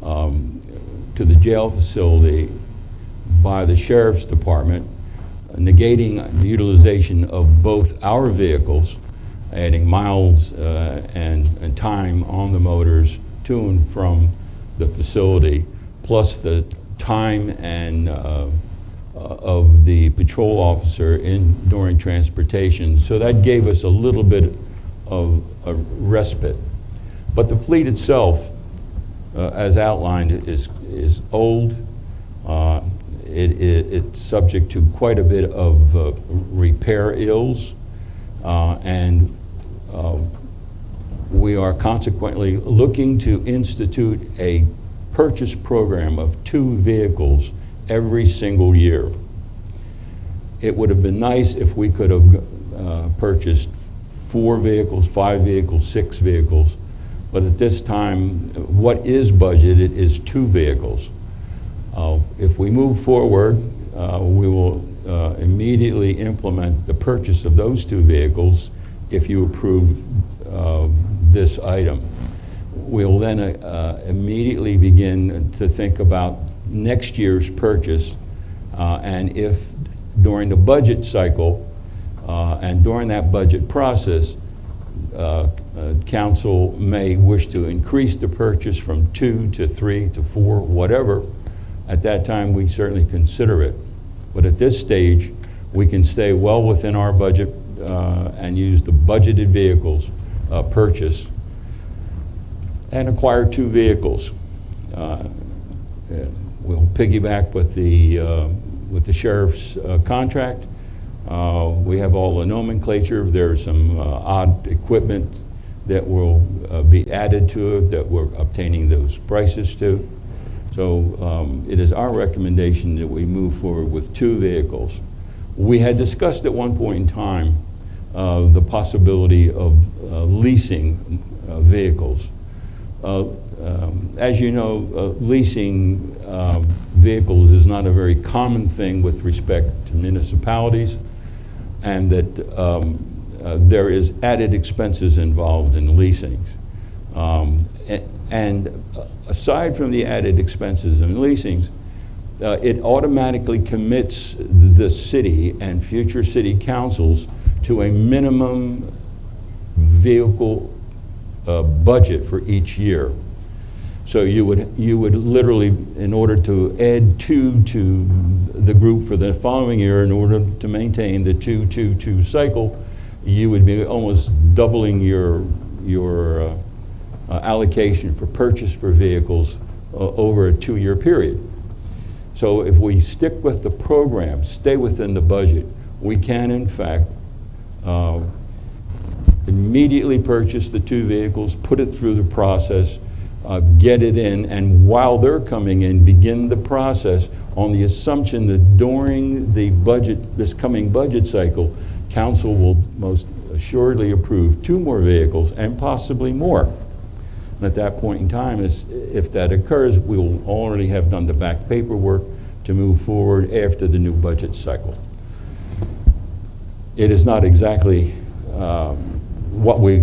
[SPEAKER 2] to the jail facility by the sheriff's department, negating the utilization of both our vehicles, adding miles and time on the motors to and from the facility, plus the time and of the patrol officer during transportation. So that gave us a little bit of a respite. But the fleet itself, as outlined, is old. It's subject to quite a bit of repair ills, and we are consequently looking to institute a purchase program of 2 vehicles every single year. It would have been nice if we could have purchased 4 vehicles, 5 vehicles, 6 vehicles, but at this time, what is budgeted is 2 vehicles. If we move forward, we will immediately implement the purchase of those 2 vehicles if you approve this item. We'll then immediately begin to think about next year's purchase, and if during the budget cycle and during that budget process, council may wish to increase the purchase from 2 to 3 to 4, whatever. At that time, we certainly consider it. But at this stage, we can stay well within our budget and use the budgeted vehicles purchase and acquire 2 vehicles. We'll piggyback with the sheriff's contract. We have all the nomenclature. There's some odd equipment that will be added to it that we're obtaining those prices to. So it is our recommendation that we move forward with 2 vehicles. We had discussed at one point in time the possibility of leasing vehicles. As you know, leasing vehicles is not a very common thing with respect to municipalities, and that there is added expenses involved in leasings. And aside from the added expenses in leasings, it automatically commits the city and future city councils to a minimum vehicle budget for each year. So you would literally, in order to add 2 to the group for the following year, in order to maintain the 2-2-2 cycle, you would be almost doubling your allocation for purchase for vehicles over a 2-year period. So if we stick with the program, stay within the budget, we can in fact immediately purchase the 2 vehicles, put it through the process, get it in, and while they're coming in, begin the process on the assumption that during the budget, this coming budget cycle, council will most assuredly approve 2 more vehicles and possibly more. And at that point in time, if that occurs, we will already have done the back paperwork to move forward after the new budget cycle. It is not exactly what we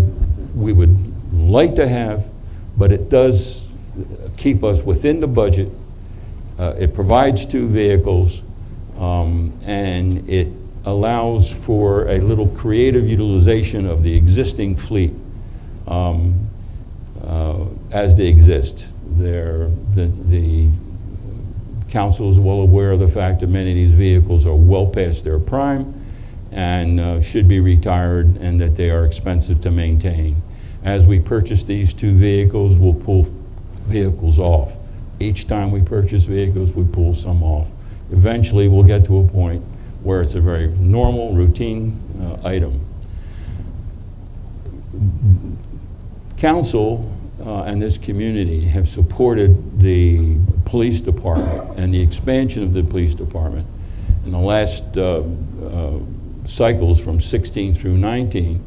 [SPEAKER 2] would like to have, but it does keep us within the budget. It provides 2 vehicles, and it allows for a little creative utilization of the existing fleet as they exist. The council is well aware of the fact that many of these vehicles are well past their prime and should be retired, and that they are expensive to maintain. As we purchase these 2 vehicles, we'll pull vehicles off. Each time we purchase vehicles, we pull some off. Eventually, we'll get to a point where it's a very normal, routine item. Council and this community have supported the police department and the expansion of the police department. In the last cycles from 16 through 19,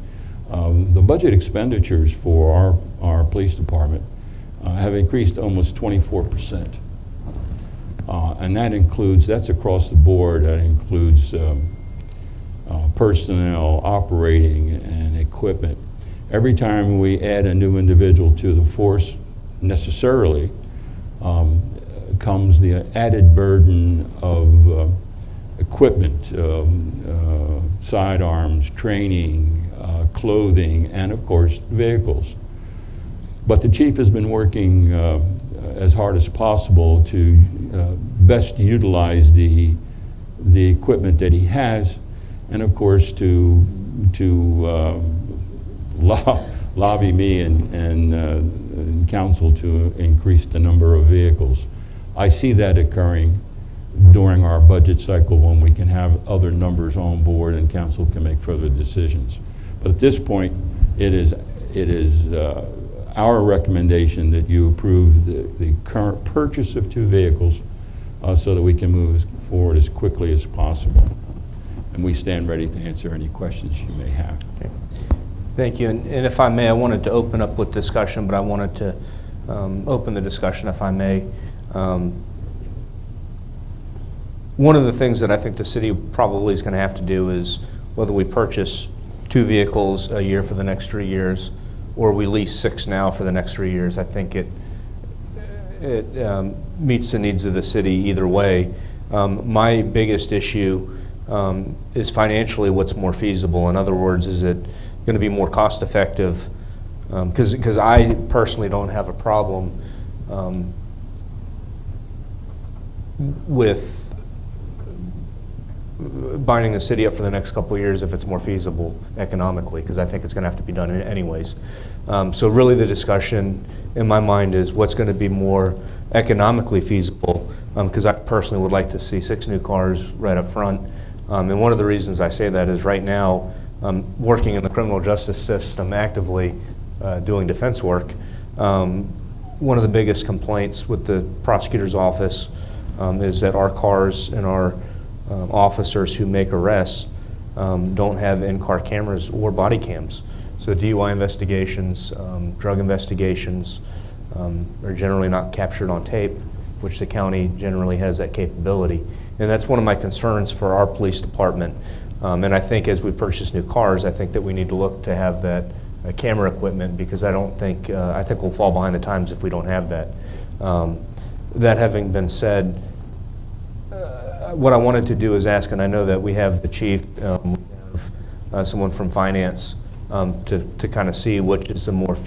[SPEAKER 2] the budget expenditures for our police department have increased almost 24%. And that's across the board. That includes personnel, operating, and equipment. Every time we add a new individual to the force, necessarily, comes the added burden of equipment, sidearms, training, clothing, and of course, vehicles. But the chief has been working as hard as possible to best utilize the equipment that he has, and of course to lobby me and council to increase the number of vehicles. I see that occurring during our budget cycle when we can have other numbers on board and council can make further decisions. But at this point, it is our recommendation that you approve the current purchase of 2 vehicles so that we can move forward as quickly as possible. And we stand ready to answer any questions you may have.
[SPEAKER 1] Okay. Thank you. And if I may, I wanted to open up with discussion, but I wanted to open the discussion, if I may. One of the things that I think the city probably is going to have to do is whether we purchase 2 vehicles a year for the next 3 years, or we lease 6 now for the next 3 years. I think it meets the needs of the city either way. My biggest issue is financially what's more feasible. In other words, is it going to be more cost effective? Because I personally don't have a problem with binding the city up for the next couple of years if it's more feasible economically, because I think it's going to have to be done anyways. So really the discussion in my mind is what's going to be more economically feasible, because I personally would like to see 6 new cars right up front. And one of the reasons I say that is right now, working in the criminal justice system actively doing defense work, one of the biggest complaints with the prosecutor's office is that our cars and our officers who make arrests don't have in-car cameras or body cams. So DUI investigations, drug investigations are generally not captured on tape, which the county generally has that capability. And that's one of my concerns for our police department. And I think as we purchase new cars, I think that we need to look to have that camera equipment, because I think we'll fall behind the times if we don't have that. That having been said, what I wanted to do is ask, and I know that we have the chief, we have someone from finance to kind of see which is the more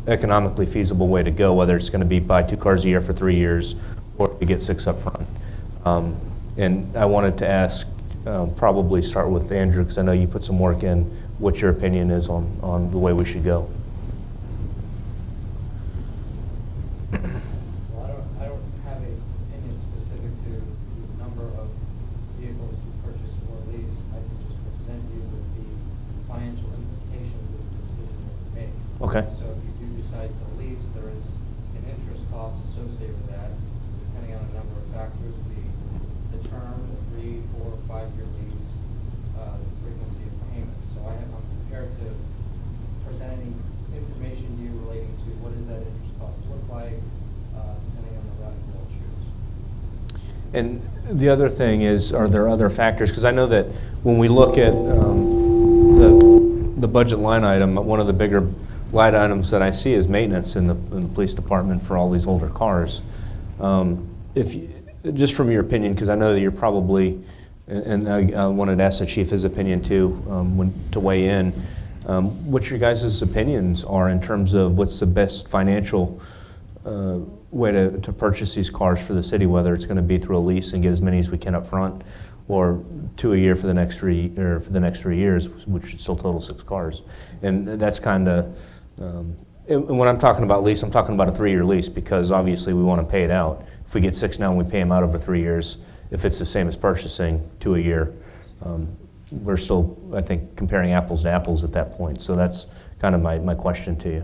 [SPEAKER 1] economically feasible way to go, whether it's going to be buy 2 cars a year for 3 years or to get 6 up front. And I wanted to ask, probably start with Andrew, because I know you put some work in, what your opinion is on the way we should go.
[SPEAKER 13] I don't have an opinion specific to the number of vehicles to purchase or lease. I can just present you with the financial implications of the decision that we make.
[SPEAKER 1] Okay.
[SPEAKER 13] So if you do decide to lease, there is an interest cost associated with that, depending on a number of factors, the term, the 3, 4, 5-year lease, the frequency of payments. So I'm prepared to present any information to you relating to what does that interest cost look like, depending on the route you will choose.
[SPEAKER 1] And the other thing is, are there other factors? Because I know that when we look at the budget line item, one of the bigger line items that I see is maintenance in the police department for all these older cars. Just from your opinion, because I know that you're probably And I wanted to ask the chief his opinion too, to weigh in. What your guys' opinions are in terms of what's the best financial way to purchase these cars for the city, whether it's going to be through a lease and get as many as we can up front, or 2 a year for the next 3 years, which is still total 6 cars. And that's kind of, and when I'm talking about lease, I'm talking about a 3-year lease, because obviously we want to pay it out. If we get 6 now and we pay them out over 3 years, if it's the same as purchasing 2 a year, we're still, I think, comparing apples to apples at that point. So that's kind of my question to you.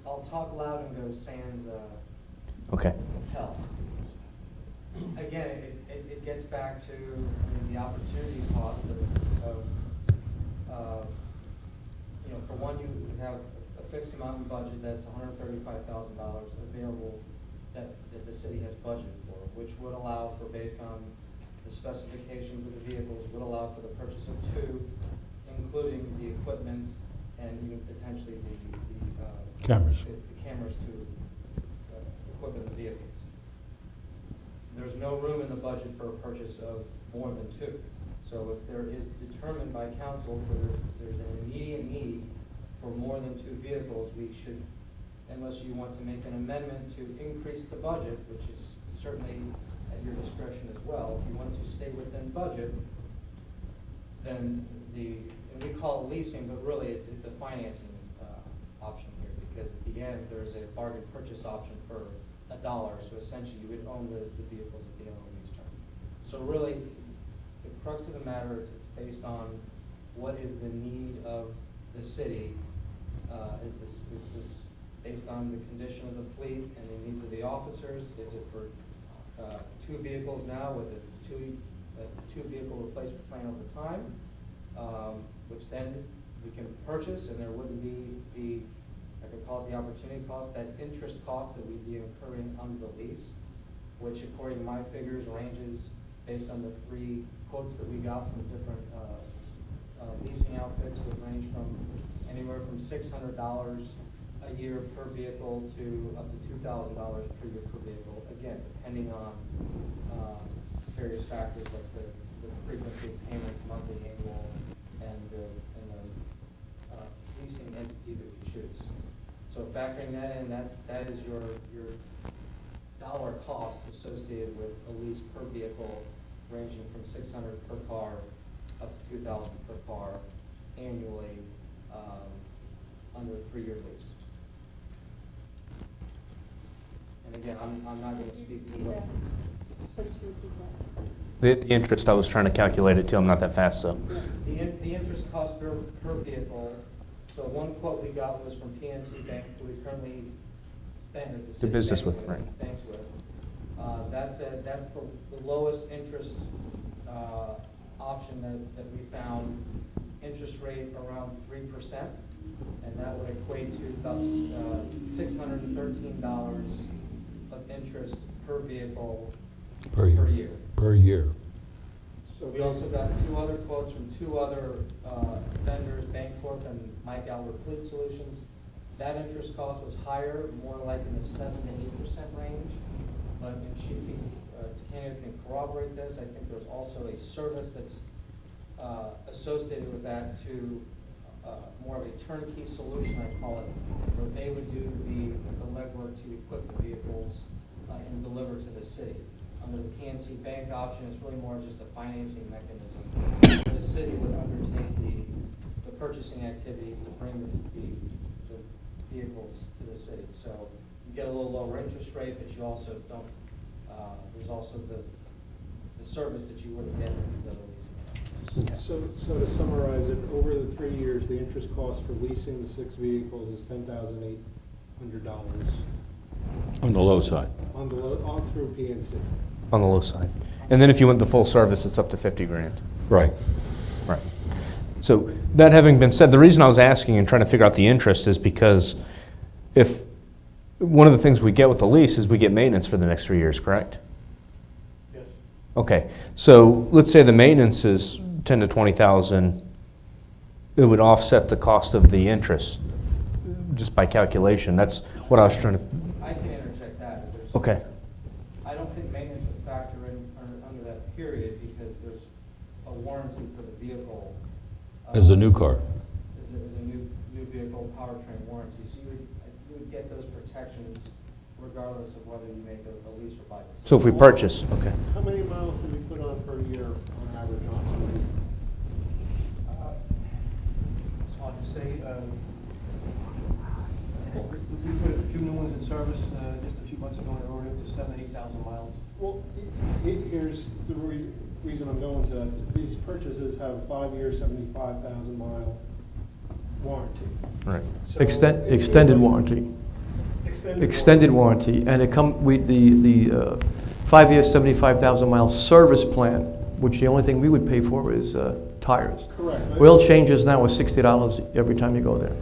[SPEAKER 13] I'll talk loud and go sans
[SPEAKER 1] Okay.
[SPEAKER 13] help. Again, it gets back to the opportunity cost of for one, you have a fixed amount in budget that's $135,000 available that the city has budgeted for, which would allow for, based on the specifications of the vehicles, would allow for the purchase of 2, including the equipment and even potentially the
[SPEAKER 2] Cameras.
[SPEAKER 13] the cameras to equip the vehicles. There's no room in the budget for a purchase of more than 2. So if there is determined by council there's an immediate need for more than 2 vehicles, we should, unless you want to make an amendment to increase the budget, which is certainly at your discretion as well. If you want to stay within budget, then and we call it leasing, but really it's a financing option here, because at the end there's a bargain purchase option for $1. So essentially you would own the vehicles at the end of the lease term. So really, the crux of the matter is it's based on what is the need of the city. Is this based on the condition of the fleet and the needs of the officers? Is it for 2 vehicles now with a 2 vehicle replacement plan over time, which then we can purchase, and there wouldn't be I could call it the opportunity cost, that interest cost that we'd be incurring under the lease, which according to my figures ranges, based on the 3 quotes that we got from different leasing outfits, would range from anywhere from $600 a year per vehicle to up to $2,000 per year per vehicle, again, depending on various factors like the frequency of payments, monthly, annual, and the leasing entity that we choose. So factoring that in, that is your dollar cost associated with a lease per vehicle, ranging from $600 per car up to $2,000 per car annually, under a 3-year lease. And again, I'm not going to speak to what.
[SPEAKER 1] The interest, I was trying to calculate it too. I'm not that fast, so.
[SPEAKER 13] The interest cost per vehicle. So one quote we got was from PNC Bank, who we currently
[SPEAKER 1] Do business with, right?
[SPEAKER 13] Banks with. That's the lowest interest option that we found. Interest rate around 3%, and that would equate to about $613 of interest per vehicle per year.
[SPEAKER 2] Per year.
[SPEAKER 13] So we also got 2 other quotes from 2 other vendors, Bancorp and Mike Albert Fleet Solutions. That interest cost was higher, more like in the 7 to 8% range. But Chief Tacania can corroborate this. I think there's also a service that's associated with that to more of a turnkey solution, I call it, where they would do the legwork to equip the vehicles and deliver to the city. Under the PNC Bank option, it's really more just a financing mechanism. The city would undertake the purchasing activities to bring the vehicles to the city. So you get a little lower interest rate, but you also don't, there's also the service that you wouldn't get in these other leasing.
[SPEAKER 1] Okay.
[SPEAKER 5] So to summarize it, over the 3 years, the interest cost for leasing the 6 vehicles is $10,800
[SPEAKER 2] On the low side.
[SPEAKER 5] on through PNC.
[SPEAKER 1] On the low side. And then if you went the full service, it's up to $50,000.
[SPEAKER 2] Right.
[SPEAKER 1] Right. So that having been said, the reason I was asking and trying to figure out the interest is because if one of the things we get with the lease is we get maintenance for the next 3 years, correct?
[SPEAKER 13] Yes.
[SPEAKER 1] Okay. So let's say the maintenance is $10,000 to $20,000. It would offset the cost of the interest just by calculation. That's what I was trying to,
[SPEAKER 13] I can interject that. If there's-
[SPEAKER 1] okay.
[SPEAKER 13] I don't think maintenance would factor in under that period because there's a warranty for the vehicle.
[SPEAKER 2] As a new car.
[SPEAKER 13] As a new vehicle powertrain warranty. So you would get those protections regardless of whether you make a lease or buy the.
[SPEAKER 1] So if we purchase, okay.
[SPEAKER 5] How many miles do we put on per year on average on somebody?
[SPEAKER 14] It's hard to say. We put a few new ones in service just a few months ago, and we're into 7,000 to 8,000 miles.
[SPEAKER 5] Well, here's the reason I'm going to that. These purchases have a 5-year, 75,000 mile warranty.
[SPEAKER 1] Right.
[SPEAKER 5] So
[SPEAKER 14] Extended
[SPEAKER 5] it's-
[SPEAKER 14] warranty.
[SPEAKER 5] Extended
[SPEAKER 14] warranty, and it the 5-year, 75,000 mile service plan, which the only thing we would pay for is tires.
[SPEAKER 5] Correct.
[SPEAKER 14] Oil changes now are $60 every time you go there.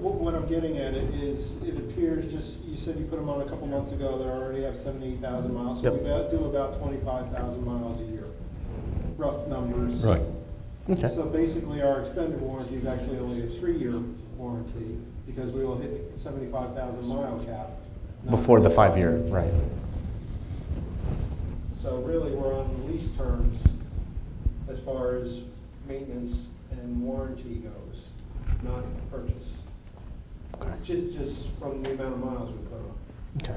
[SPEAKER 5] What I'm getting at it is, it appears just, you said you put them on a couple months ago, they already have 78,000 miles. So
[SPEAKER 14] Yep.
[SPEAKER 5] we do about 25,000 miles a year, rough numbers.
[SPEAKER 2] Right.
[SPEAKER 1] Okay.
[SPEAKER 5] So basically, our extended warranty is actually only a 3-year warranty, because we will hit the 75,000 mile cap. not
[SPEAKER 1] Before the 5-year, right.
[SPEAKER 5] So really, we're on lease terms as far as maintenance and warranty goes, not purchase.
[SPEAKER 1] Okay.
[SPEAKER 5] Just from the amount of miles we put on.
[SPEAKER 1] Okay.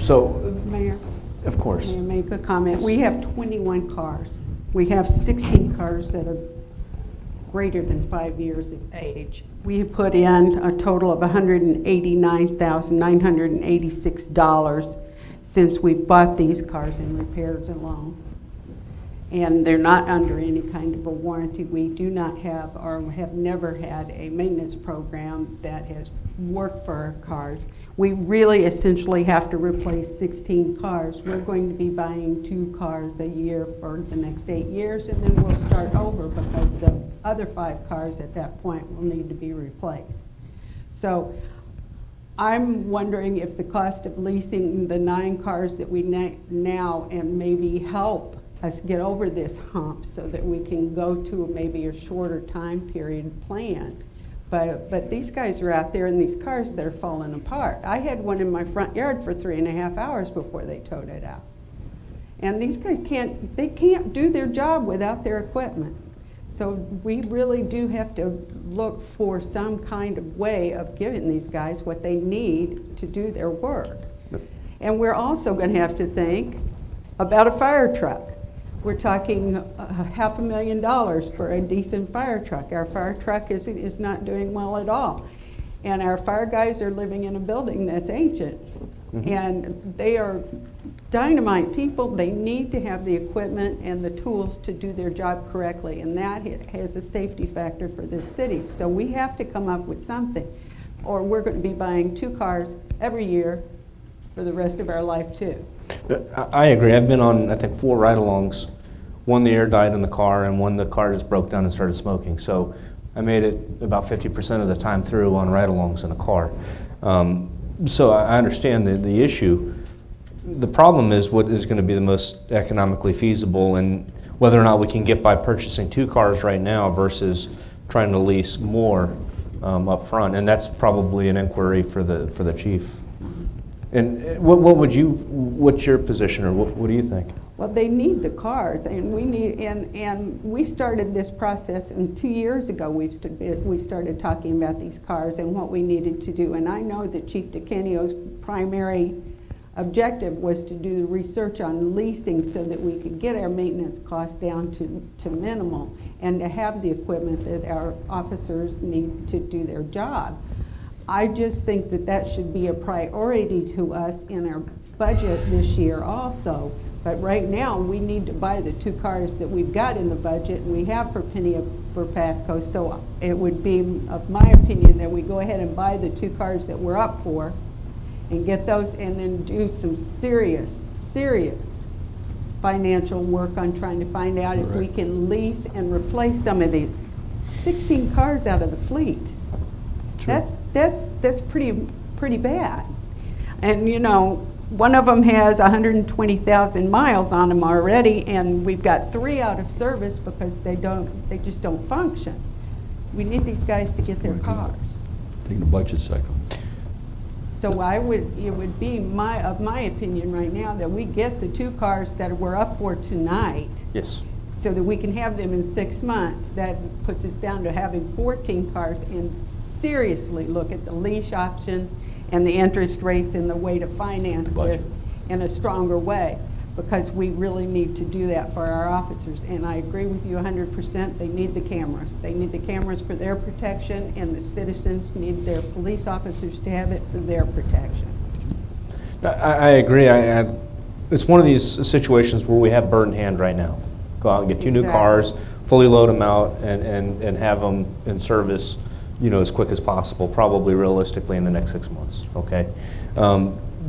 [SPEAKER 1] So,
[SPEAKER 4] Mayor,
[SPEAKER 1] of course.
[SPEAKER 4] may I make a comment? We have 21 cars. We have 16 cars that are greater than 5 years of age. We have put in a total of $189,986 since we bought these cars in repairs alone. And they're not under any kind of a warranty. We do not have, or have never had, a maintenance program that has worked for our cars. We really essentially have to replace 16 cars. We're going to be buying 2 cars a year for the next 8 years, and then we'll start over because the other 5 cars at that point will need to be replaced. So I'm wondering if the cost of leasing the 9 cars that we now and maybe help us get over this hump so that we can go to maybe a shorter time period plan. But these guys are out there in these cars that are falling apart. I had one in my front yard for 3.5 hours before they towed it out. And these guys can't do their job without their equipment. So we really do have to look for some kind of way of giving these guys what they need to do their work. And we're also going to have to think about a fire truck. We're talking $500,000 for a decent fire truck. Our fire truck is not doing well at all. And our fire guys are living in a building that's ancient. Mm-hmm. And they are dynamite people. They need to have the equipment and the tools to do their job correctly. And that has a safety factor for this city. So we have to come up with something. Or we're going to be buying 2 cars every year for the rest of our life too.
[SPEAKER 1] I agree. I've been on, I think, 4 ride-alongs. One, the air died in the car, and one, the car just broke down and started smoking. So I made it about 50% of the time through on ride-alongs in a car. So I understand the issue. The problem is what is going to be the most economically feasible, and whether or not we can get by purchasing 2 cars right now versus trying to lease more up front. And that's probably an inquiry for the chief. And what's your position, or what do you think?
[SPEAKER 4] Well, they need the cars, and we started this process, and 2 years ago we started talking about these cars and what we needed to do. And I know that Chief DeCanio's primary objective was to do the research on leasing so that we could get our maintenance costs down to minimal and to have the equipment that our officers need to do their job. I just think that should be a priority to us in our budget this year also. But right now, we need to buy the 2 cars that we've got in the budget, and we have for Pasco. So it would be, of my opinion, that we go ahead and buy the 2 cars that we're up for and get those, and then do some serious financial work on trying to find out if we can lease and replace some of these 16 cars out of the fleet. That's pretty bad. And you know, one of them has 120,000 miles on them already, and we've got 3 out of service because they just don't function. We need these guys to get their cars.
[SPEAKER 2] in the budget cycle.
[SPEAKER 4] So it would be my opinion right now that we get the 2 cars that we're up for tonight,
[SPEAKER 1] Yes.
[SPEAKER 4] so that we can have them in 6 months. That puts us down to having 14 cars, and seriously look at the lease option and the interest rates and the way to finance
[SPEAKER 2] Budget.
[SPEAKER 4] this in a stronger way, because we really need to do that for our officers. And I agree with you 100%, they need the cameras. They need the cameras for their protection, and the citizens need their police officers to have it for their protection.
[SPEAKER 1] I agree. It's one of these situations where we have bird in hand right now. Go out and get 2 new
[SPEAKER 4] Exactly.
[SPEAKER 1] cars, fully load them out, and have them in service, as quick as possible, probably realistically in the next 6 months, okay?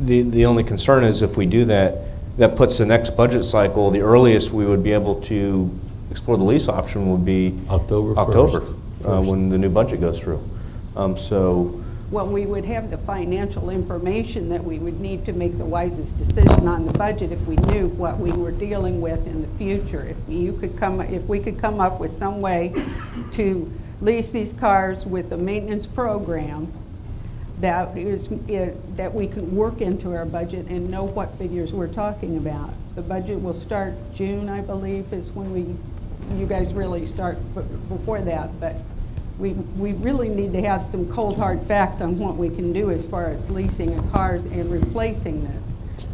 [SPEAKER 1] The only concern is if we do that, that puts the next budget cycle, the earliest we would be able to explore the lease option would be
[SPEAKER 2] October 1st.
[SPEAKER 1] when the new budget goes through. So,
[SPEAKER 4] Well, we would have the financial information that we would need to make the wisest decision on the budget if we knew what we were dealing with in the future. If we could come up with some way to lease these cars with a maintenance program that we can work into our budget and know what figures we're talking about. The budget will start June, I believe, is when you guys really start before that, but we really need to have some cold hard facts on what we can do as far as leasing of cars and replacing this.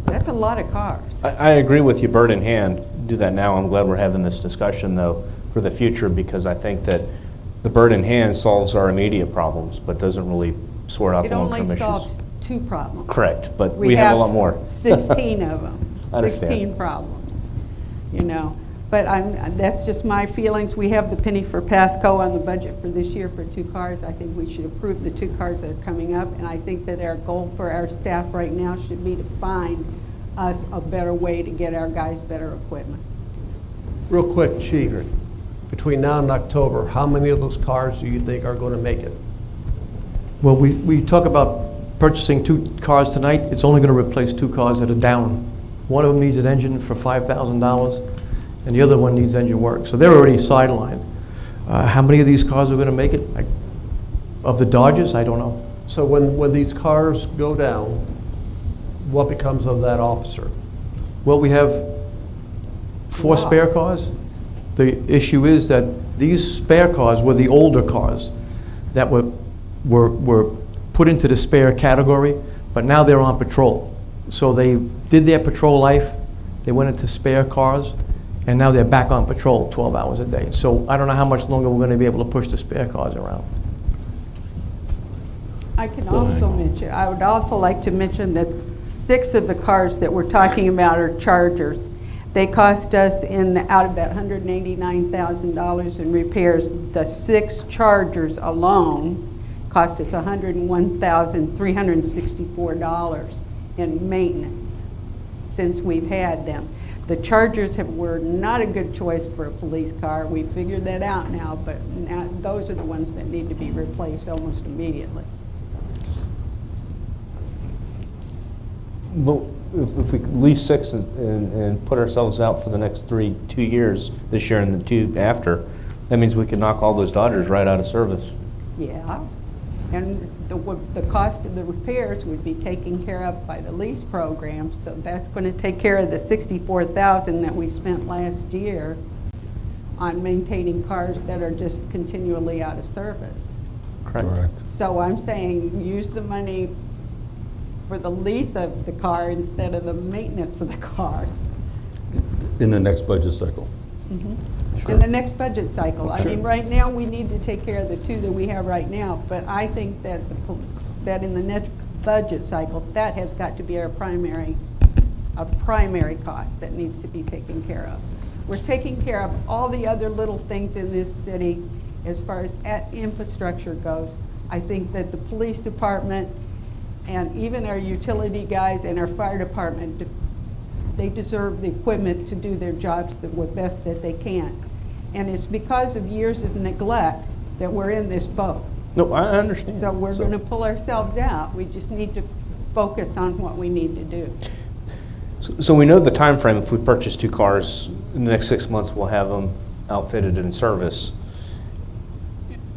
[SPEAKER 4] That's a lot of cars.
[SPEAKER 1] I agree with you, bird in hand. Do that now. I'm glad we're having this discussion, though, for the future, because I think that the bird in hand solves our immediate problems, but doesn't really sort out
[SPEAKER 4] It
[SPEAKER 1] the long-term
[SPEAKER 4] only
[SPEAKER 1] issues.
[SPEAKER 4] solves 2 problems.
[SPEAKER 1] Correct, but we have a lot more.
[SPEAKER 4] 16 of them.
[SPEAKER 1] I understand.
[SPEAKER 4] 16 problems, But that's just my feelings. We have the penny for Pasco on the budget for this year for 2 cars. I think we should approve the 2 cars that are coming up, and I think that our goal for our staff right now should be to find us a better way to get our guys better equipment.
[SPEAKER 8] Real quick, Chief, between now and October, how many of those cars do you think are going to make it?
[SPEAKER 14] Well, we talk about purchasing 2 cars tonight. It's only going to replace 2 cars that are down. One of them needs an engine for $5,000, and the other one needs engine work. So they're already sidelined. How many of these cars are going to make it? Of the Dodges, I don't know.
[SPEAKER 8] So when these cars go down, what becomes of that officer?
[SPEAKER 14] Well, we have 4 spare cars. The issue is that these spare cars were the older cars that were put into the spare category, but now they're on patrol. So they did their patrol life, they went into spare cars, and now they're back on patrol 12 hours a day. So I don't know how much longer we're going to be able to push the spare cars around.
[SPEAKER 4] I would also like to mention that 6 of the cars that we're talking about are Chargers. They cost us out of that $189,000 in repairs, the 6 Chargers alone cost us $101,364 in maintenance since we've had them. The Chargers were not a good choice for a police car. We figured that out now, but now those are the ones that need to be replaced almost immediately.
[SPEAKER 1] But if we lease 6 and put ourselves out for the next 2 years, this year and the 2 after, that means we can knock all those Dodgers right out of service.
[SPEAKER 4] Yeah, and the cost of the repairs would be taken care of by the lease program, so that's going to take care of the $64,000 that we spent last year on maintaining cars that are just continually out of service.
[SPEAKER 1] Correct.
[SPEAKER 4] So I'm saying use the money for the lease of the car instead of the maintenance of the car.
[SPEAKER 2] In the next budget cycle.
[SPEAKER 4] In the next budget cycle. I mean, right now, we need to take care of the 2 that we have right now, but I think that that in the next budget cycle, that has got to be a primary cost that needs to be taken care of. We're taking care of all the other little things in this city as far as infrastructure goes. I think that the police department and even our utility guys and our fire department, they deserve the equipment to do their jobs the best that they can. And it's because of years of neglect that we're in this boat.
[SPEAKER 1] No, I understand.
[SPEAKER 4] So we're going to pull ourselves out. We just need to focus on what we need to do.
[SPEAKER 1] So we know the time frame. If we purchase 2 cars, in the next 6 months, we'll have them outfitted and in service.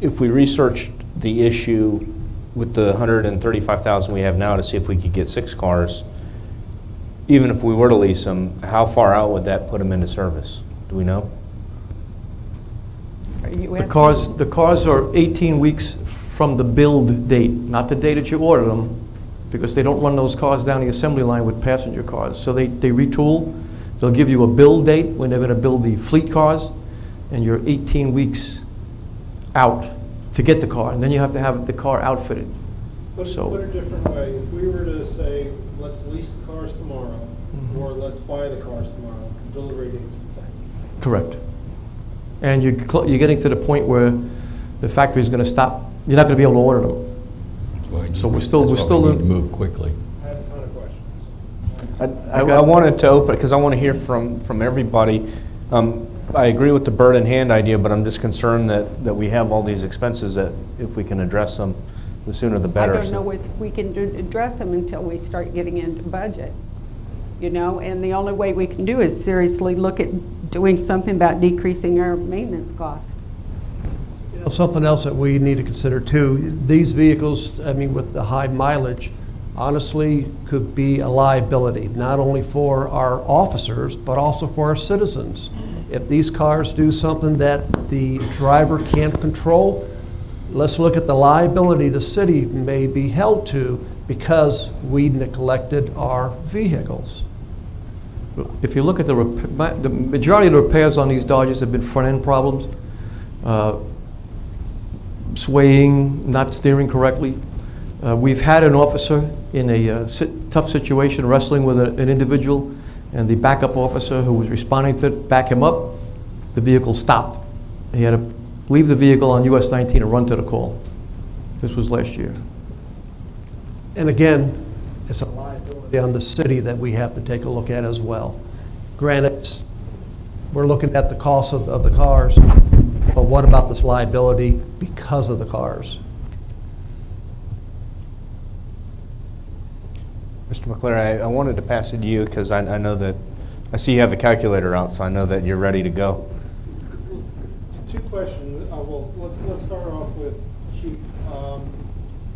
[SPEAKER 1] If we researched the issue with the 135,000 we have now to see if we could get 6 cars. Even if we were to lease them, how far out would that put them into service? Do we know?
[SPEAKER 4] Are you
[SPEAKER 14] The
[SPEAKER 4] asking?
[SPEAKER 14] cars are 18 weeks from the build date, not the day that you order them, because they don't run those cars down the assembly line with passenger cars. So they retool. They'll give you a build date when they're going to build the fleet cars, and you're 18 weeks out to get the car, and then you have to have the car outfitted.
[SPEAKER 5] Put
[SPEAKER 14] So-
[SPEAKER 5] it a different way, if we were to say, let's lease the cars tomorrow, or let's buy the cars tomorrow, the delivery date's the same.
[SPEAKER 14] Correct. And you're getting to the point where the factory's going to stop. You're not going to be able to order them. So we're still
[SPEAKER 2] That's why we need to
[SPEAKER 14] in.
[SPEAKER 2] move quickly.
[SPEAKER 5] I have a ton of questions.
[SPEAKER 1] I wanted to open, because I want to hear from everybody. I agree with the bird in hand idea, but I'm just concerned that we have all these expenses that if we can address them, the sooner the
[SPEAKER 4] I
[SPEAKER 1] better.
[SPEAKER 4] don't know if we can address them until we start getting into budget, you know? And the only way we can do is seriously look at doing something about decreasing our maintenance costs.
[SPEAKER 8] You know, something else that we need to consider too, these vehicles, I mean, with the high mileage, honestly could be a liability, not only for our officers, but also for our citizens. If these cars do something that the driver can't control, let's look at the liability the city may be held to because we neglected our vehicles.
[SPEAKER 14] If you look at the majority of the repairs on these Dodges have been front-end problems, swaying, not steering correctly. We've had an officer in a tough situation wrestling with an individual, and the backup officer who was responding to back him up, the vehicle stopped. He had to leave the vehicle on US 19 and run to the call. This was last year.
[SPEAKER 8] And again, it's a liability on the city that we have to take a look at as well. Granted, we're looking at the cost of the cars, but what about this liability because of the cars?
[SPEAKER 1] Mr. McClure, I wanted to pass it to you because I know that, I see you have the calculator out, so I know that you're ready to go.
[SPEAKER 5] 2 questions. Well, let's start off with Chief.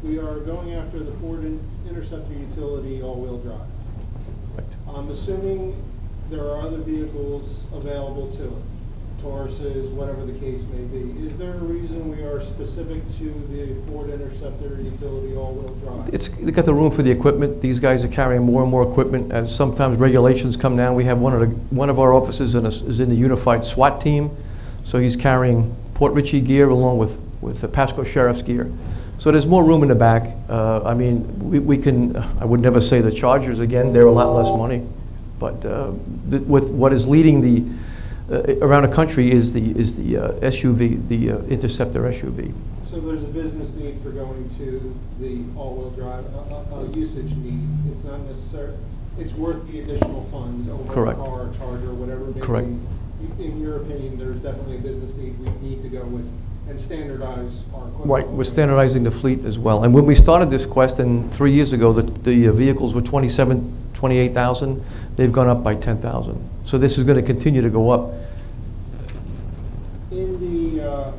[SPEAKER 5] We are going after the Ford Interceptor utility all-wheel drive. I'm assuming there are other vehicles available to it, Tauruses, whatever the case may be. Is there a reason we are specific to the Ford Interceptor utility all-wheel drive?
[SPEAKER 14] They got the room for the equipment. These guys are carrying more and more equipment as sometimes regulations come down. We have one of our officers is in the unified SWAT team, so he's carrying Port Richey gear along with the Pasco Sheriff's gear. So there's more room in the back. I mean, we can, I would never say the Chargers again, they're a lot less money. But with what is leading the around the country is the SUV, the Interceptor SUV.
[SPEAKER 5] So there's a business need for going to the all-wheel drive, a usage need. It's not necessary, it's worth the additional funds over
[SPEAKER 14] Correct.
[SPEAKER 5] a car, a Charger, whatever it may
[SPEAKER 14] Correct.
[SPEAKER 5] be. In your opinion, there's definitely a business need we need to go with and standardize our equipment.
[SPEAKER 14] Right, we're standardizing the fleet as well. And when we started this quest, and 3 years ago, the vehicles were 28,000. They've gone up by 10,000. So this is going to continue to go up.
[SPEAKER 5] In the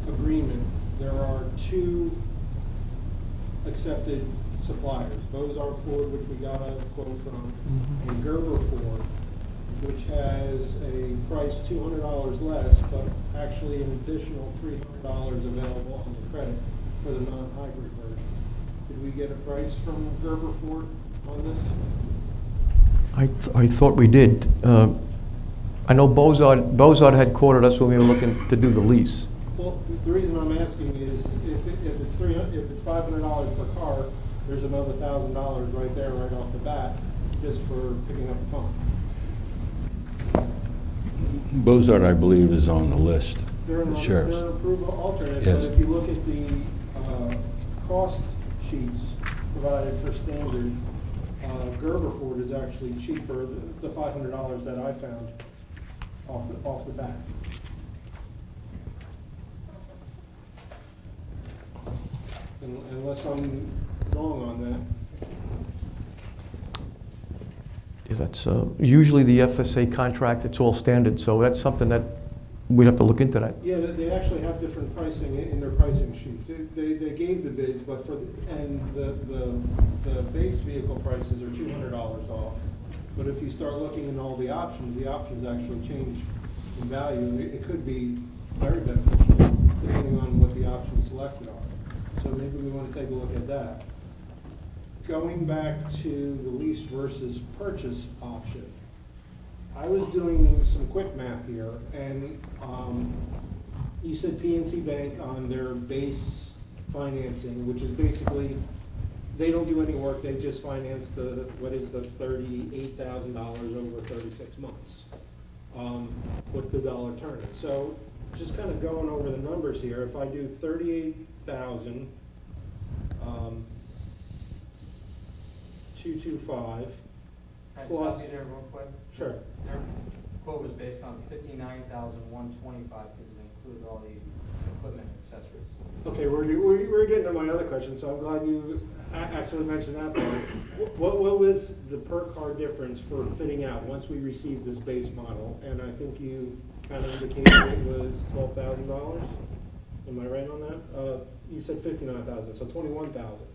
[SPEAKER 5] agreement, there are 2 accepted suppliers. Bozarth Ford, which we got a quote from, and Gerber Ford, which has a price $200 less, but actually an additional $300 available on the credit for the non-hybrid version. Did we get a price from Gerber Ford on this?
[SPEAKER 14] I thought we did. I know Bozard had quoted us when we were looking to do the lease.
[SPEAKER 5] Well, the reason I'm asking is if it's $500 per car, there's another $1,000 right there, right off the bat, just for picking up the phone.
[SPEAKER 2] Bozart, I believe, is on the list,
[SPEAKER 5] They're
[SPEAKER 2] the
[SPEAKER 5] an
[SPEAKER 2] sheriff's.
[SPEAKER 5] they're an approved alternate,
[SPEAKER 2] Yes.
[SPEAKER 5] but if you look at the cost sheets provided for standard, Gerber Ford is actually cheaper, the $500 that I found off the bat. Unless I'm wrong on that.
[SPEAKER 14] Yeah, that's usually the FSA contract, it's all standard, so that's something that we'd have to look into that.
[SPEAKER 5] Yeah, they actually have different pricing in their pricing sheets. They gave the bids, but the base vehicle prices are $200 off. But if you start looking at all the options actually change in value. It could be very beneficial depending on what the options selected are. So maybe we want to take a look at that. Going back to the lease versus purchase option, I was doing some quick math here, and you said PNC Bank on their base financing, which is basically, they don't do any work, they just finance the $38,000 over 36 months with the dollar turn. So just kind of going over the numbers here, if I do 38,000, 225.
[SPEAKER 13] Can I
[SPEAKER 5] Plus-
[SPEAKER 13] stop you there real quick?
[SPEAKER 5] Sure.
[SPEAKER 13] Their quote was based on $59,125 because it included all the equipment and accessories.
[SPEAKER 5] Okay, we're getting to my other question, so I'm glad you actually mentioned that part. What was the per car difference for fitting out once we received this base model? And I think you kind of indicated it was $12,000. Am I right on that? You said 59,000, so 21,000.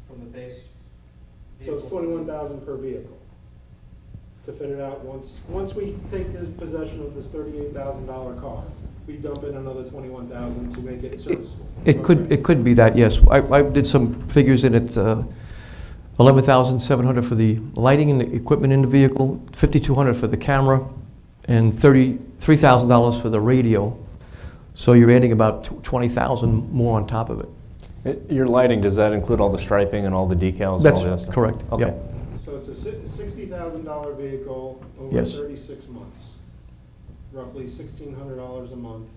[SPEAKER 13] From the base
[SPEAKER 5] So it's 21,000 per vehicle to fit it out. Once we take possession of this $38,000 car, we dump in another 21,000 to make it serviceable.
[SPEAKER 14] It could be that, yes. I did some figures and it's $11,700 for the lighting and the equipment in the vehicle, $5,200 for the camera, and $33,000 for the radio. So you're adding about $20,000 more on top of it.
[SPEAKER 1] Your lighting, does that include all the striping and all the decals? and
[SPEAKER 14] That's
[SPEAKER 1] all the other stuff?
[SPEAKER 14] correct,
[SPEAKER 1] Okay.
[SPEAKER 14] yep.
[SPEAKER 5] So it's a $60,000 vehicle over
[SPEAKER 14] Yes.
[SPEAKER 5] 36 months, roughly $1,600 a month,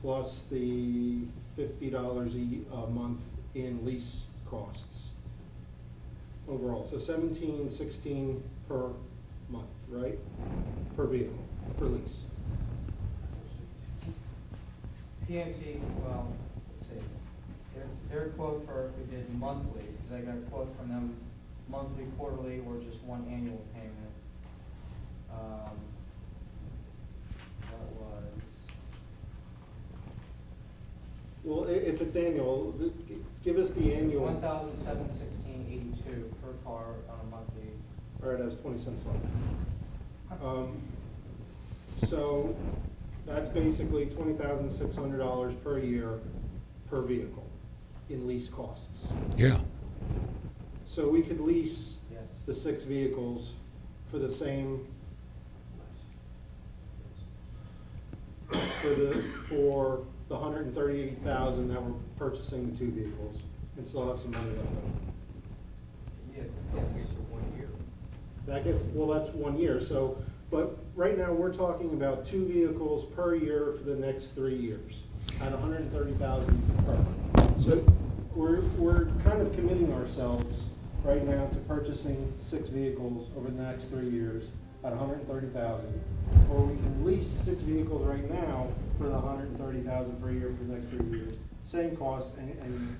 [SPEAKER 5] plus the $50 a month in lease costs overall. So 16 per month, right? Per vehicle, for lease.
[SPEAKER 13] PNC, well, let's see, their quote for if we did monthly, because I got a quote from them monthly, quarterly, or just one annual payment. That was,
[SPEAKER 5] Well, if it's annual, give us the annual.
[SPEAKER 13] $1,716.82 per car on a monthly.
[SPEAKER 5] All right, that was 20 cents off. So that's basically $20,600 per year per vehicle in lease costs.
[SPEAKER 2] Yeah.
[SPEAKER 5] So we could lease
[SPEAKER 13] Yes.
[SPEAKER 5] the 6 vehicles for the same, for the $138,000 that we're purchasing the 2 vehicles, and still have some money left over.
[SPEAKER 13] Yeah, yes, for 1 year.
[SPEAKER 5] That's 1 year, so, but right now, we're talking about 2 vehicles per year for the next 3 years, at $130,000 per. So we're kind of committing ourselves right now to purchasing 6 vehicles over the next 3 years at $130,000. Or we can lease 6 vehicles right now for the $130,000 per year for the next 3 years. Same cost and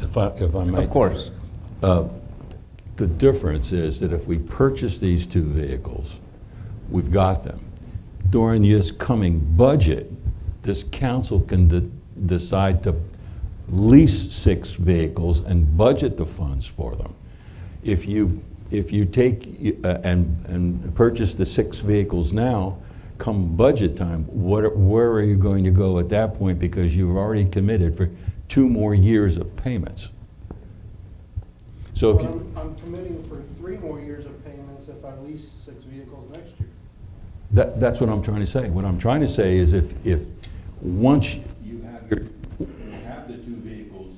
[SPEAKER 2] If I may.
[SPEAKER 1] Of course.
[SPEAKER 2] The difference is that if we purchase these 2 vehicles, we've got them. During this coming budget, this council can decide to lease 6 vehicles and budget the funds for them. If you take and purchase the 6 vehicles now, come budget time, where are you going to go at that point? Because you've already committed for 2 more years of payments. So if you,
[SPEAKER 5] I'm committing for 3 more years of payments if I lease 6 vehicles next year.
[SPEAKER 2] that's what I'm trying to say. What I'm trying to say is if once you have the 2 vehicles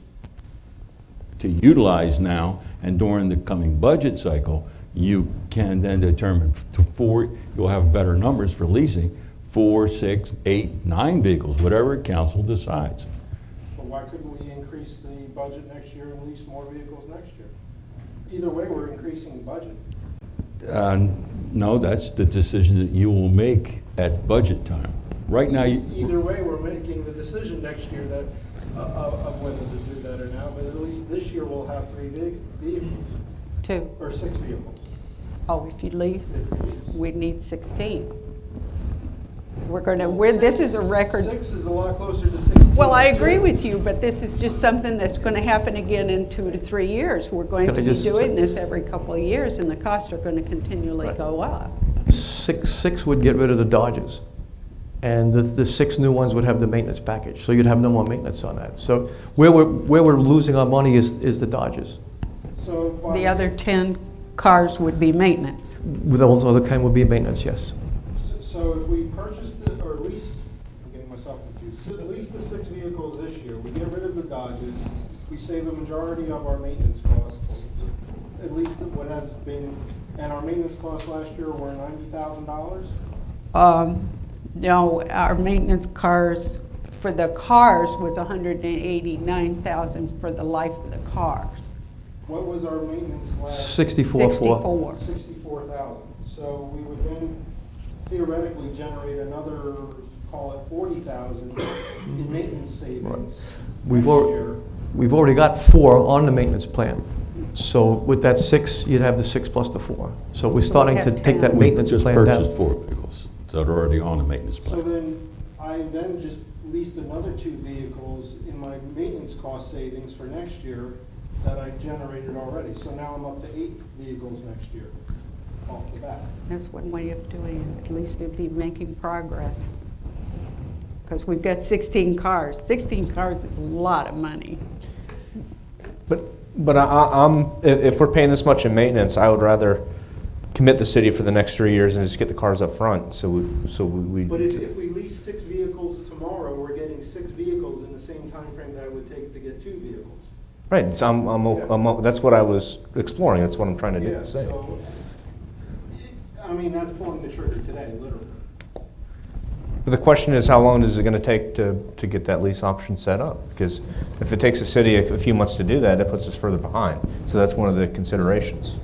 [SPEAKER 2] to utilize now, and during the coming budget cycle, you can then determine to 4, you'll have better numbers for leasing, 4, 6, 8, 9 vehicles, whatever council decides.
[SPEAKER 5] But why couldn't we increase the budget next year and lease more vehicles next year? Either way, we're increasing the budget.
[SPEAKER 2] No, that's the decision that you will make at budget time. Right now,
[SPEAKER 5] Either way, we're making the decision next year that, of whether to do that or not, but at least this year we'll have 3 vehicles.
[SPEAKER 4] 2.
[SPEAKER 5] Or 6 vehicles.
[SPEAKER 4] Oh, if you lease,
[SPEAKER 5] If we lease.
[SPEAKER 4] we'd need 16. This is a record.
[SPEAKER 5] 6 is a lot closer to 16.
[SPEAKER 4] Well, I
[SPEAKER 5] than
[SPEAKER 4] agree
[SPEAKER 5] 2.
[SPEAKER 4] with you, but this is just something that's going to happen again in 2 to 3 years. We're going
[SPEAKER 14] Can
[SPEAKER 4] to
[SPEAKER 14] I
[SPEAKER 4] be
[SPEAKER 14] just
[SPEAKER 4] doing
[SPEAKER 14] say-
[SPEAKER 4] this every couple of years, and the costs are going to continually
[SPEAKER 14] Right.
[SPEAKER 4] go up.
[SPEAKER 14] Six would get rid of the Dodges, and the 6 new ones would have the maintenance package, so you'd have no more maintenance on that. So where we're losing our money is the Dodges.
[SPEAKER 5] So by-
[SPEAKER 4] The other 10 cars would be maintenance.
[SPEAKER 14] With those other kind would be maintenance, yes.
[SPEAKER 5] So if we purchase or lease, I'm getting myself confused, so lease the 6 vehicles this year, we get rid of the Dodges, we save a majority of our maintenance costs, at least what has been, and our maintenance costs last year were $90,000?
[SPEAKER 4] No, our maintenance cars, for the cars was $189,000 for the life of the cars.
[SPEAKER 5] What was our maintenance last?
[SPEAKER 14] 64.4.
[SPEAKER 5] 64,000. So we would then theoretically generate another, call it 40,000 in maintenance savings
[SPEAKER 14] We've
[SPEAKER 5] next
[SPEAKER 14] al-
[SPEAKER 5] year.
[SPEAKER 14] We've already got 4 on the maintenance plan. So with that 6, you'd have the 6 plus the 4. So we're starting to
[SPEAKER 4] have
[SPEAKER 14] take that
[SPEAKER 4] 10.
[SPEAKER 2] We
[SPEAKER 14] maintenance
[SPEAKER 2] just
[SPEAKER 14] plan down.
[SPEAKER 2] purchased 4 vehicles that are already on the maintenance
[SPEAKER 5] So
[SPEAKER 2] plan.
[SPEAKER 5] then, I then just leased another 2 vehicles in my maintenance cost savings for next year that I generated already. So now I'm up to 8 vehicles next year off the bat.
[SPEAKER 4] That's one way of doing it. At least we'd be making progress. Because we've got 16 cars. 16 cars is a lot of money.
[SPEAKER 1] But if we're paying this much in maintenance, I would rather commit the city for the next 3 years and just get the cars up front. So we.
[SPEAKER 5] But if we lease 6 vehicles tomorrow, we're getting 6 vehicles in the same time frame that it would take to get 2 vehicles.
[SPEAKER 1] Right. So that's what I was exploring. That's what I'm trying to do.
[SPEAKER 5] Yeah, so, I mean, that's pulling the trigger today, literally.
[SPEAKER 1] But the question is, how long is it going to take to get that lease option set up? Because if it takes the city a few months to do that, it puts us further behind. So that's one of the considerations.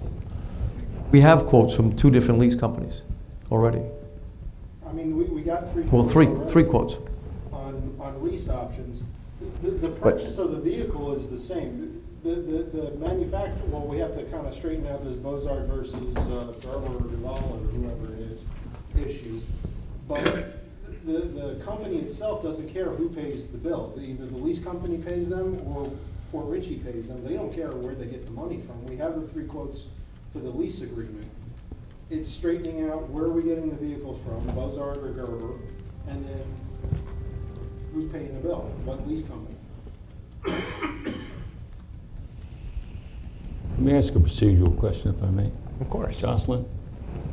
[SPEAKER 14] We have quotes from 2 different lease companies already.
[SPEAKER 5] I mean, we got 3
[SPEAKER 14] Well,
[SPEAKER 5] quotes
[SPEAKER 14] three
[SPEAKER 5] already
[SPEAKER 14] quotes.
[SPEAKER 5] on lease options. The purchase of the vehicle is the same. The manufacturer, well, we have to kind of straighten out this Bozard versus Gerber or Duval or whoever it is issue. But the company itself doesn't care who pays the bill. Either the lease company pays them or Port Ritchie pays them. They don't care where they get the money from. We have the 3 quotes for the lease agreement. It's straightening out where are we getting the vehicles from, Bozard or Gerber, and then who's paying the bill, what lease company.
[SPEAKER 2] Let me ask a procedural question, if I may.
[SPEAKER 1] Of course.
[SPEAKER 2] Jocelyn,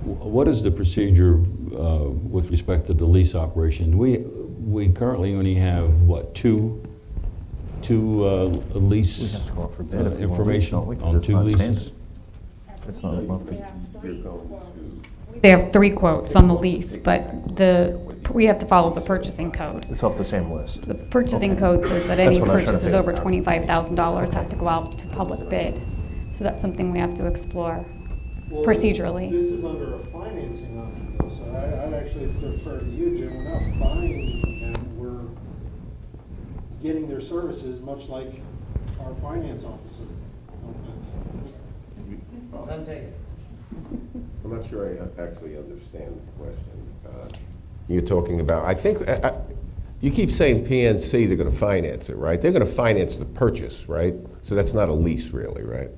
[SPEAKER 2] what is the procedure with respect to the lease operation? We currently only have, what, two lease
[SPEAKER 6] We have to go out for bid if we want to lease,
[SPEAKER 2] information
[SPEAKER 6] don't we? 'Cause
[SPEAKER 2] on
[SPEAKER 6] it's
[SPEAKER 2] 2
[SPEAKER 6] not
[SPEAKER 2] leases?
[SPEAKER 6] standard. It's not monthly.
[SPEAKER 15] They have 3 quotes on the lease, but we have to follow the purchasing code.
[SPEAKER 6] It's off the same list.
[SPEAKER 15] The purchasing code says that
[SPEAKER 6] That's
[SPEAKER 15] any
[SPEAKER 6] what I was trying to
[SPEAKER 15] purchases
[SPEAKER 6] figure
[SPEAKER 15] over
[SPEAKER 6] out.
[SPEAKER 15] $25,000 have to go out to public bid. So that's something we have to explore
[SPEAKER 5] Well,
[SPEAKER 15] procedurally.
[SPEAKER 5] This is under a financing option, though, so I'd actually defer to you, Jim. We're not buying them, we're getting their services, much like our finance officer. No offense.
[SPEAKER 6] I'm not sure I actually understand the question. You're talking about, I think, you keep saying PNC, they're going to finance it, right? They're going to finance the purchase, right? So that's not a lease, really, right?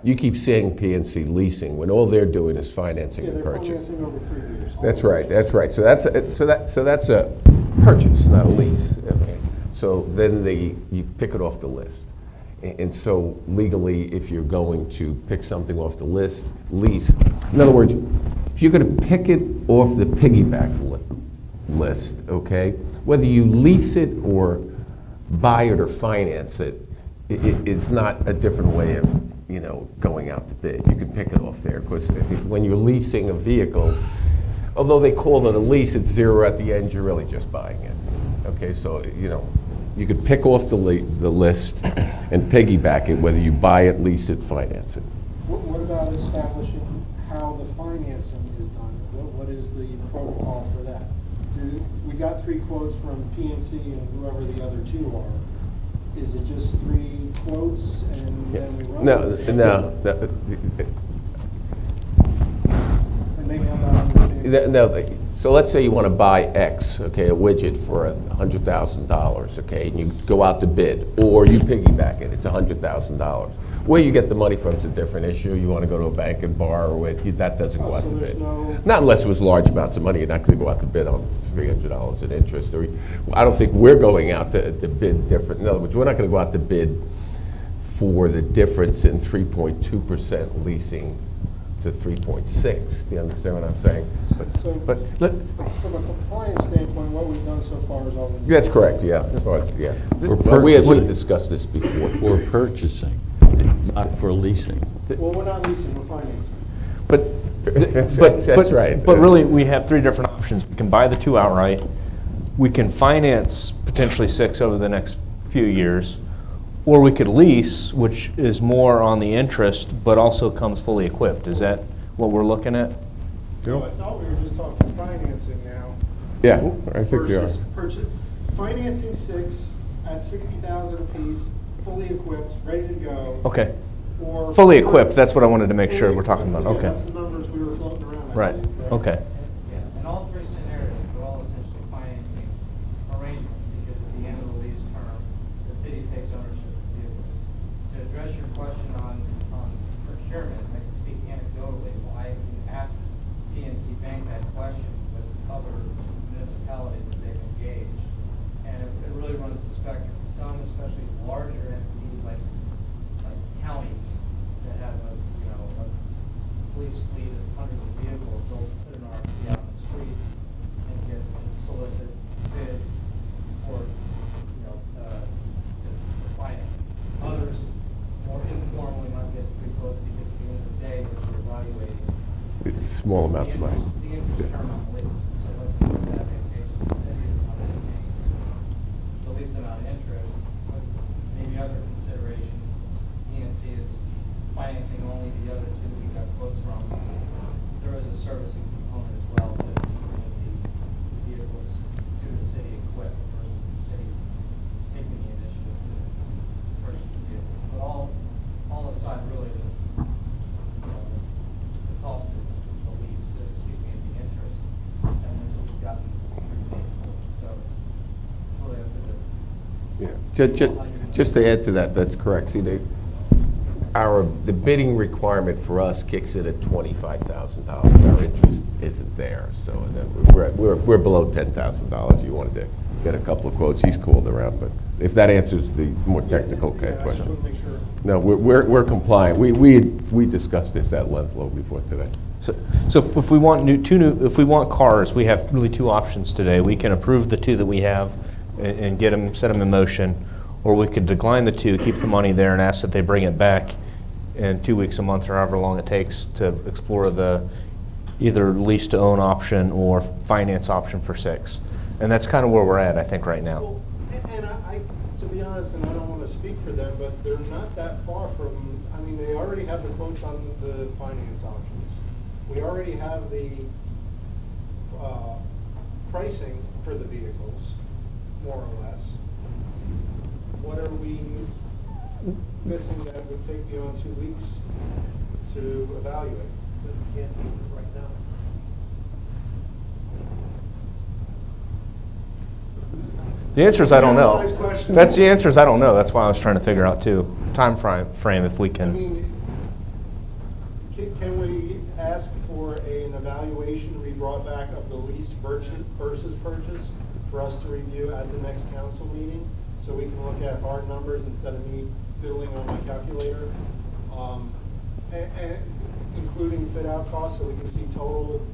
[SPEAKER 6] You keep saying PNC leasing, when all they're doing is financing
[SPEAKER 5] Yeah,
[SPEAKER 6] the
[SPEAKER 5] they're
[SPEAKER 6] purchase.
[SPEAKER 5] financing over 3 years.
[SPEAKER 6] That's right, that's right. So that's a purchase, not a lease. Okay. So then you pick it off the list. And so legally, if you're going to pick something off the lease, in other words, if you're going to pick it off the piggyback list, okay, whether you lease it or buy it or finance it, it's not a different way of, going out to bid. You can pick it off there, because when you're leasing a vehicle, although they call it a lease, it's 0 at the end, you're really just buying it. Okay, so, you could pick off the list and piggyback it, whether you buy it, lease it, finance it.
[SPEAKER 5] What about establishing how the financing is done? What is the protocol for that? We got 3 quotes from PNC and whoever the other 2 are. Is it just 3 quotes and then we run?
[SPEAKER 6] No. So let's say you want to buy X, okay, a widget for $100,000, okay, and you go out to bid, or you piggyback it, it's $100,000. Where you get the money from is a different issue. You want to go to a bank and borrow it, that doesn't go out to bid. Not unless it was large amounts of money, you're not going to go out to bid on $300 in interest. Or I don't think we're going out to bid different. In other words, we're not going to go out to bid for the difference in 3.2% leasing to 3.6. Do you understand what I'm saying? But
[SPEAKER 5] From a compliance standpoint, what we've done so far is all.
[SPEAKER 6] that's correct, yeah. Yeah.
[SPEAKER 2] For
[SPEAKER 6] Well, we had
[SPEAKER 2] purchasing.
[SPEAKER 6] discussed this before.
[SPEAKER 2] For purchasing, not for leasing.
[SPEAKER 5] Well, we're not leasing, we're financing.
[SPEAKER 6] That's right.
[SPEAKER 1] But really, we have three different options. We can buy the 2 outright. We can finance potentially 6 over the next few years. Or we could lease, which is more on the interest, but also comes fully equipped. Is that what we're looking at?
[SPEAKER 5] So I thought we were just talking financing now.
[SPEAKER 6] Yeah, I think we are.
[SPEAKER 5] Versus financing 6 at $60,000 apiece, fully equipped, ready to go.
[SPEAKER 1] Okay.
[SPEAKER 5] Or
[SPEAKER 1] Fully equipped, that's what I wanted to make sure we're talking about.
[SPEAKER 5] Yeah,
[SPEAKER 1] Okay.
[SPEAKER 5] that's the numbers we were floating around. I
[SPEAKER 1] Right,
[SPEAKER 5] think,
[SPEAKER 1] okay.
[SPEAKER 13] Yeah, in all three scenarios, we're all essentially financing arrangements because at the end of the lease term, the city takes ownership of the vehicles. To address your question on procurement, I can speak anecdotally. Well, I asked PNC Bank that question with other municipalities that they've engaged, and it really runs the spectrum. Some, especially larger entities like counties that have a police fleet of hundreds of vehicles, they'll put an RFP out in the streets and solicit bids for, to finance. Others, more informally, might get 3 quotes because at the end of the day, what you're evaluating.
[SPEAKER 6] It's small amounts of money.
[SPEAKER 13] The interest term on the lease, so what's the most advantageous to the city is not only paying the least amount of interest, but maybe other considerations. PNC is financing only the other 2 we got quotes from. There is a servicing component as well to bring the vehicles to the city equipped versus the city taking the initiative to purchase the vehicles. But all aside, really, the cost is the lease, the interest, and that's what we've gotten for. So it's really up to the.
[SPEAKER 6] Yeah. Just to add to that, that's correct. See, the bidding requirement for us kicks in at $25,000. Our interest isn't there, so we're below $10,000. You wanted to get a couple of quotes. He's called around, but if that answers the more technical question. No, we're compliant. We discussed this at length before today.
[SPEAKER 1] So if we want if we want cars, we have really 2 options today. We can approve the 2 that we have and set them in motion, or we could decline the 2, keep the money there, and ask that they bring it back in 2 weeks, a month, or however long it takes to explore the either lease to own option or finance option for 6. And that's kind of where we're at, I think, right now.
[SPEAKER 5] Well, and I, to be honest, and I don't want to speak for them, but they're not that far from, I mean, they already have the quotes on the finance options. We already have the pricing for the vehicles, more or less. What are we missing that would take beyond 2 weeks to evaluate that we can't do right now?
[SPEAKER 1] The answer is I don't know.
[SPEAKER 5] Nice question.
[SPEAKER 1] That's the answer is I don't know. That's why I was trying to figure out too. Time frame if we
[SPEAKER 5] I
[SPEAKER 1] can.
[SPEAKER 5] mean, can we ask for an evaluation to be brought back of the lease versus purchase for us to review at the next council meeting? So we can look at hard numbers instead of me fiddling on my calculator, and including fit-out costs, so we can see total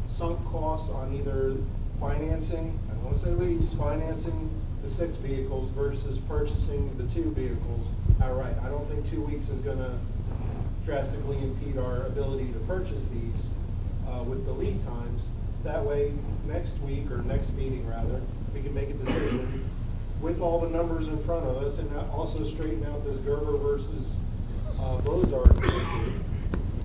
[SPEAKER 5] sunk costs on either financing, I don't want to say lease, financing the 6 vehicles versus purchasing the 2 vehicles outright. I don't think 2 weeks is going to drastically impede our ability to purchase these with the lead times. That way, next week, or next meeting rather, we can make a decision with all the numbers in front of us, and also straighten out this Gerber versus Bozard issue.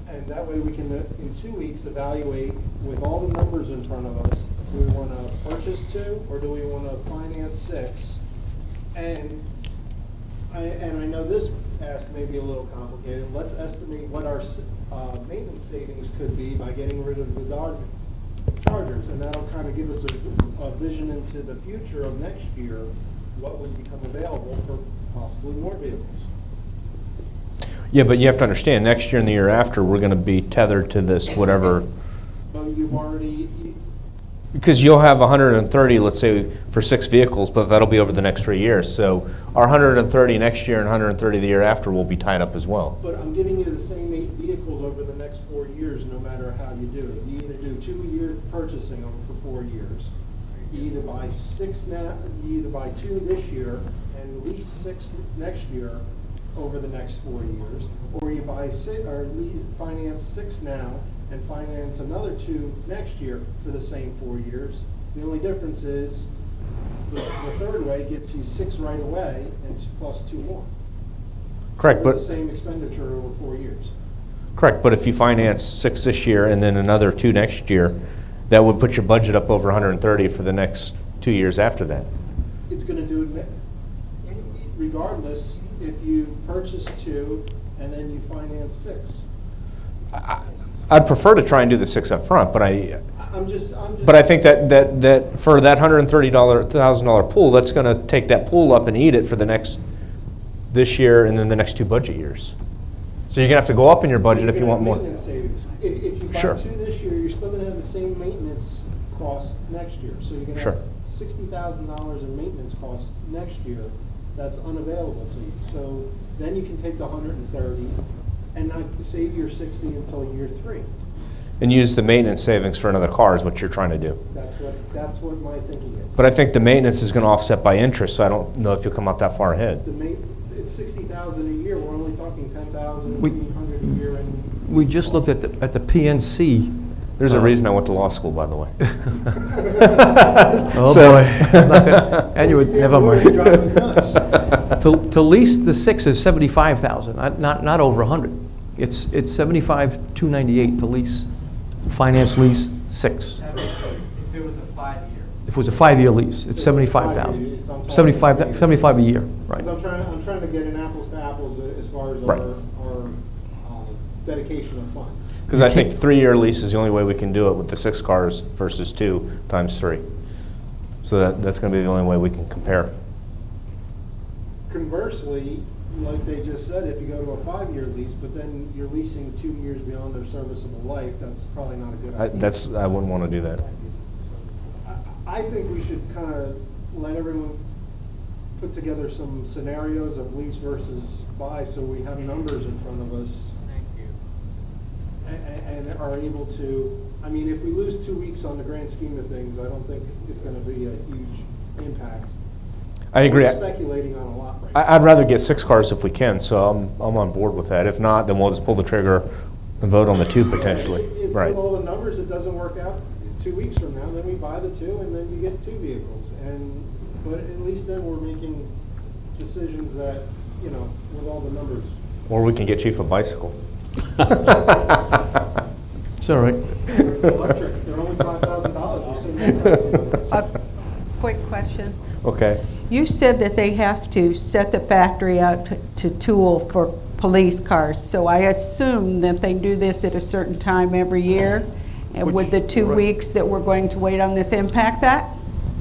[SPEAKER 5] And that way we can, in 2 weeks, evaluate with all the numbers in front of us, do we want to purchase 2 or do we want to finance 6? And I know this ask may be a little complicated. Let's estimate what our maintenance savings could be by getting rid of the Dodge Chargers, and that'll kind of give us a vision into the future of next year, what would become available for possibly more vehicles.
[SPEAKER 1] Yeah, but you have to understand, next year and the year after, we're going to be tethered to this whatever,
[SPEAKER 5] But you've already,
[SPEAKER 1] because you'll have 130, let's say, for 6 vehicles, but that'll be over the next 3 years. So our 130 next year and 130 the year after will be tied up as well.
[SPEAKER 5] but I'm giving you the same 8 vehicles over the next 4 years, no matter how you do it. You either do 2-year purchasing them for 4 years. You either buy 6 now, you either buy 2 this year and lease 6 next year over the next 4 years, or you buy 6, or finance 6 now and finance another 2 next year for the same 4 years. The only difference is the third way gets you 6 right away and plus 2 more.
[SPEAKER 1] Correct,
[SPEAKER 5] For
[SPEAKER 1] but
[SPEAKER 5] the same expenditure over 4 years.
[SPEAKER 1] correct, but if you finance 6 this year and then another 2 next year, that would put your budget up over 130 for the next 2 years after that.
[SPEAKER 5] It's gonna do it regardless if you purchase 2 and then you finance 6.
[SPEAKER 1] I'd prefer to try and do the 6 up front, but
[SPEAKER 5] I'm just.
[SPEAKER 1] But I think that for that $130,000 pool, that's going to take that pool up and eat it for this year and then the next 2 budget years. So you're going to have to go up in your budget if you want more.
[SPEAKER 5] Maintenance savings. If you buy
[SPEAKER 1] Sure.
[SPEAKER 5] 2 this year, you're still gonna have the same maintenance costs next year. So you're gonna
[SPEAKER 1] Sure.
[SPEAKER 5] have $60,000 in maintenance costs next year that's unavailable to you. So then you can take the 130 and not save your 60 until year 3.
[SPEAKER 1] And use the maintenance savings for another car is what you're trying to do.
[SPEAKER 5] That's what my thinking is.
[SPEAKER 1] But I think the maintenance is going to offset by interest, so I don't know if you'll come out that far ahead.
[SPEAKER 5] It's 60,000 a year, we're only talking 10,000,
[SPEAKER 14] We-
[SPEAKER 5] 1,800 a year in.
[SPEAKER 14] We just looked at the PNC.
[SPEAKER 1] There's a reason I went to law school, by the way.
[SPEAKER 14] Oh,
[SPEAKER 1] So-
[SPEAKER 14] boy. It's not gonna- Anyway, never
[SPEAKER 5] You're
[SPEAKER 14] mind.
[SPEAKER 5] driving me nuts.
[SPEAKER 14] To lease the 6 is 75,000, not over 100. It's 75,298 to lease, finance lease 6.
[SPEAKER 13] If it was a 5-year.
[SPEAKER 14] If it was a 5-year lease, it's 75,000. 75 a year, right.
[SPEAKER 5] Because I'm trying to get an apples to apples as far as
[SPEAKER 1] Right.
[SPEAKER 5] our dedication of funds.
[SPEAKER 1] Because I think 3-year lease is the only way we can do it with the 6 cars versus 2 times 3. So that's going to be the only way we can compare.
[SPEAKER 5] Conversely, like they just said, if you go to a 5-year lease, but then you're leasing 2 years beyond their serviceable life, that's probably not a good idea.
[SPEAKER 1] I wouldn't want to do that.
[SPEAKER 5] I think we should kind of let everyone put together some scenarios of lease versus buy, so we have numbers in front of us.
[SPEAKER 13] Thank you.
[SPEAKER 5] And are able to, I mean, if we lose 2 weeks on the grand scheme of things, I don't think it's gonna be a huge impact.
[SPEAKER 1] I agree.
[SPEAKER 5] We're speculating on a lot right now.
[SPEAKER 1] I'd rather get 6 cars if we can, so I'm on board with that. If not, then we'll just pull the trigger and vote on the 2 potentially.
[SPEAKER 5] If
[SPEAKER 1] Right.
[SPEAKER 5] with all the numbers, it doesn't work out 2 weeks from now, then we buy the 2 and then you get 2 vehicles. But at least then we're making decisions that, you know, with all the numbers.
[SPEAKER 1] Or we can get Chief a bicycle.
[SPEAKER 14] It's all right.
[SPEAKER 5] Electric, they're only $5,000, we save $1,000.
[SPEAKER 4] A quick question.
[SPEAKER 1] Okay.
[SPEAKER 4] You said that they have to set the factory up to tool for police cars, so I assume that they do this at a certain time every year? And would the 2
[SPEAKER 14] right.
[SPEAKER 4] weeks that we're going to wait on this impact that?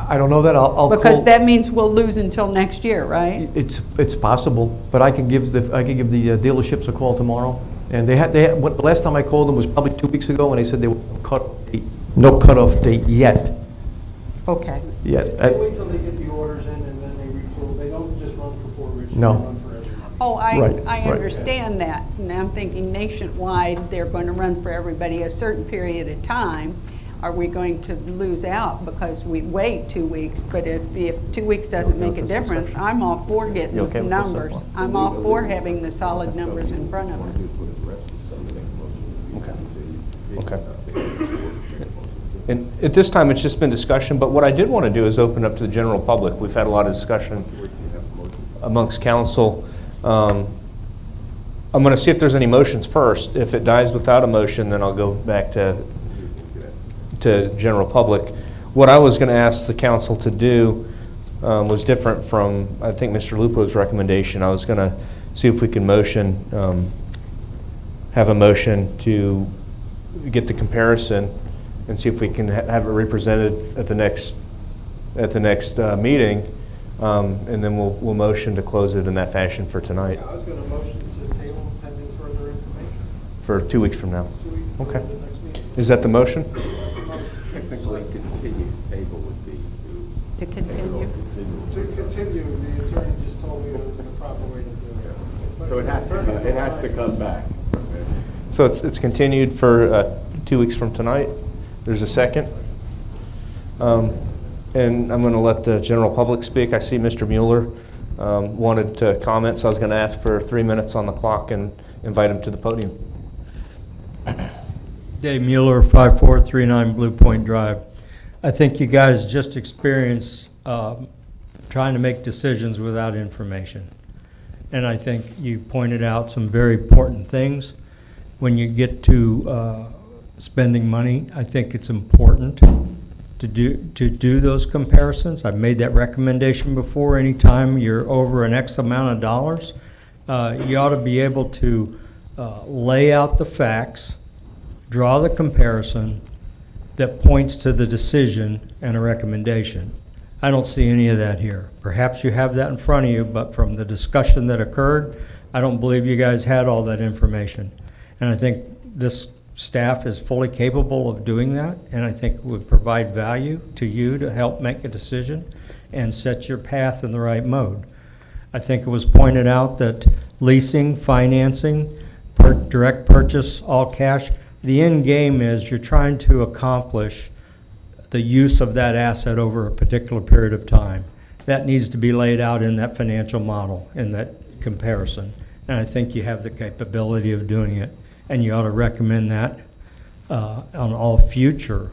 [SPEAKER 14] I don't know that, I'll call.
[SPEAKER 4] Because that means we'll lose until next year, right?
[SPEAKER 14] It's possible, but I can give the dealerships a call tomorrow. And the last time I called them was probably 2 weeks ago, and they said they were no cutoff date yet.
[SPEAKER 4] Okay.
[SPEAKER 14] Yet.
[SPEAKER 5] They wait till they get the orders in and then they retool. They don't just run for Port Richey.
[SPEAKER 14] No.
[SPEAKER 5] They run for everyone.
[SPEAKER 4] Oh,
[SPEAKER 14] Right,
[SPEAKER 4] I
[SPEAKER 14] right.
[SPEAKER 4] understand that. And I'm thinking nationwide, they're going to run for everybody a certain period of time. Are we going to lose out because we wait 2 weeks? But if 2 weeks doesn't make a difference, I'm all for getting
[SPEAKER 1] You okay with this?
[SPEAKER 4] numbers. I'm all for having the solid numbers in front of us.
[SPEAKER 1] Okay. And at this time, it's just been discussion, but what I did want to do is open up to the general public. We've had a lot of discussion amongst council. I'm going to see if there's any motions first. If it dies without a motion, then I'll go back to general public. What I was going to ask the council to do was different from, I think, Mr. Lupo's recommendation. I was going to see if we can have a motion to get the comparison
[SPEAKER 3] and see if we can have it represented at the next meeting, and then we'll motion to close it in that fashion for tonight.
[SPEAKER 5] I was going to motion to table pending further information.
[SPEAKER 3] For 2 weeks from now.
[SPEAKER 5] 2 weeks before
[SPEAKER 3] Okay.
[SPEAKER 5] the next meeting.
[SPEAKER 3] Is that the motion?
[SPEAKER 6] Technically, continue, table would be
[SPEAKER 4] To continue.
[SPEAKER 5] To continue, the attorney just told me there was a proper way to do it.
[SPEAKER 6] So it has to come back.
[SPEAKER 3] So it's continued for 2 weeks from tonight. There's a second. And I'm going to let the general public speak. I see Mr. Mueller wanted to comment, so I was going to ask for 3 minutes on the clock and invite him to the podium.
[SPEAKER 12] Dave Mueller, 5439 Blue Point Drive. I think you guys just experienced trying to make decisions without information. And I think you pointed out some very important things. When you get to spending money, I think it's important to do those comparisons. I've made that recommendation before. Anytime you're over an X amount of dollars, you ought to be able to lay out the facts, draw the comparison that points to the decision and a recommendation. I don't see any of that here. Perhaps you have that in front of you, but from the discussion that occurred, I don't believe you guys had all that information. And I think this staff is fully capable of doing that, and I think it would provide value to you to help make a decision and set your path in the right mode. I think it was pointed out that leasing, financing, direct purchase, all cash, the end game is you're trying to accomplish the use of that asset over a particular period of time. That needs to be laid out in that financial model, in that comparison. And I think you have the capability of doing it. And you ought to recommend that on all future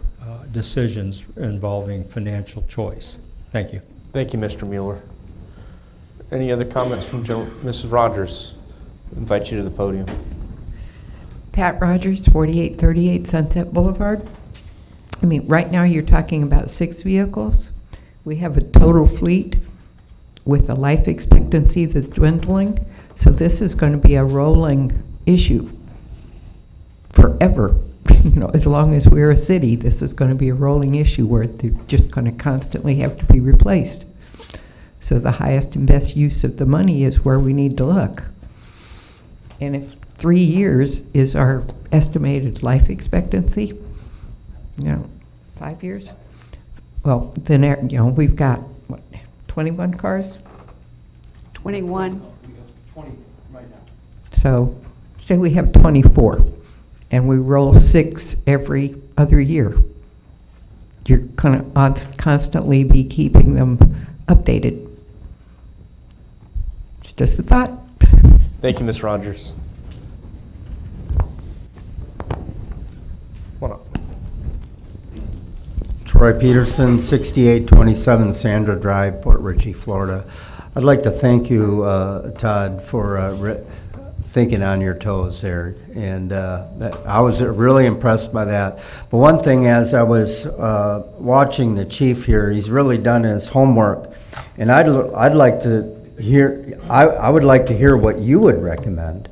[SPEAKER 12] decisions involving financial choice. Thank you.
[SPEAKER 3] Thank you, Mr. Mueller. Any other comments from Mrs. Rogers? I invite you to the podium.
[SPEAKER 11] Pat Rogers, 4838 Sunset Boulevard. I mean, right now you're talking about 6 vehicles. We have a total fleet with a life expectancy that's dwindling. So this is going to be a rolling issue forever. You know, as long as we're a city, this is going to be a rolling issue where they're just going to constantly have to be replaced. So the highest and best use of the money is where we need to look. And if 3 years is our estimated life expectancy, 5 years? Well, then, we've got, what, 21 cars?
[SPEAKER 4] 21.
[SPEAKER 11] So, say we have 24, and we roll 6 every other year. You're going to constantly be keeping them updated. It's just a thought.
[SPEAKER 3] Thank you, Ms. Rogers. What up?
[SPEAKER 10] Troy Peterson, 6827 Sandra Drive, Port Richey, Florida. I'd like to thank you, Todd, for thinking on your toes there. And I was really impressed by that. But one thing, as I was watching the chief here, he's really done his homework. And I'd like to hear, I would like to hear what you would recommend.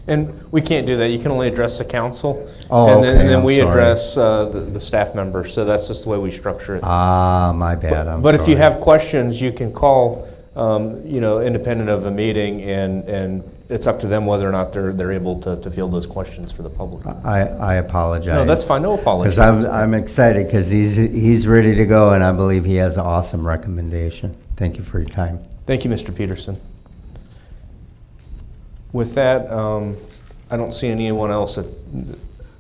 [SPEAKER 3] And we can't do that. You can only address the council.
[SPEAKER 10] Oh,
[SPEAKER 3] and then,
[SPEAKER 10] okay,
[SPEAKER 3] and then
[SPEAKER 10] I'm
[SPEAKER 3] we
[SPEAKER 10] sorry.
[SPEAKER 3] address the staff members. So that's just the way we structure it.
[SPEAKER 10] Ah, my bad, I'm
[SPEAKER 3] But
[SPEAKER 10] sorry.
[SPEAKER 3] if you have questions, you can call, independent of a meeting, and it's up to them whether or not they're able to field those questions for the public.
[SPEAKER 10] I apologize.
[SPEAKER 3] No, that's fine. No apologies.
[SPEAKER 10] Because I'm excited because he's ready to go, and I believe he has an awesome recommendation. Thank you for your time.
[SPEAKER 3] Thank you, Mr. Peterson. With that, I don't see anyone else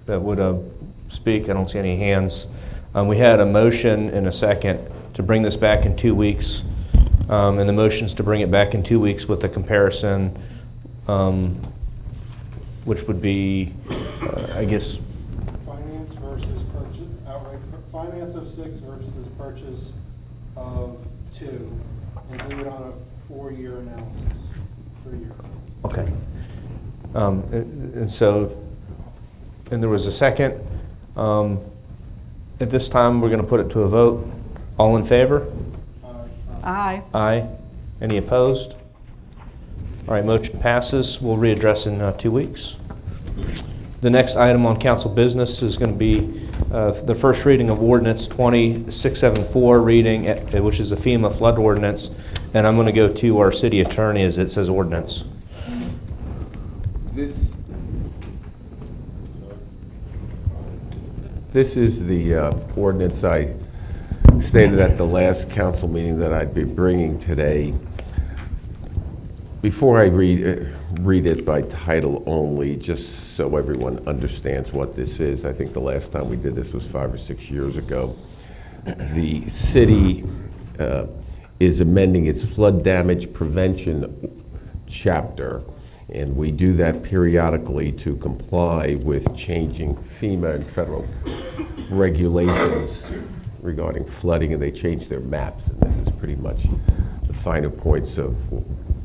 [SPEAKER 3] that would speak. I don't see any hands. We had a motion and a second to bring this back in 2 weeks, and the motion's to bring it back in 2 weeks with a comparison, which would be, I guess,
[SPEAKER 5] Finance versus purchase, outright, finance of 6 versus purchase of 2, and do it on a 4-year analysis, 3-year.
[SPEAKER 3] okay. And so, and there was a second. At this time, we're going to put it to a vote. All in favor?
[SPEAKER 4] Aye.
[SPEAKER 3] Aye. Any opposed? All right, motion passes. We'll readdress in 2 weeks. The next item on council business is going to be the first reading of ordinance 2674, which is the FEMA flood ordinance. And I'm going to go to our city attorney as it says ordinance.
[SPEAKER 6] This is the ordinance I stated at the last council meeting that I'd be bringing today. Before I read it by title only, just so everyone understands what this is, I think the last time we did this was 5 or 6 years ago. The city is amending its flood damage prevention chapter, and we do that periodically to comply with changing FEMA and federal regulations regarding flooding, and they change their maps, and this is pretty much the finer points of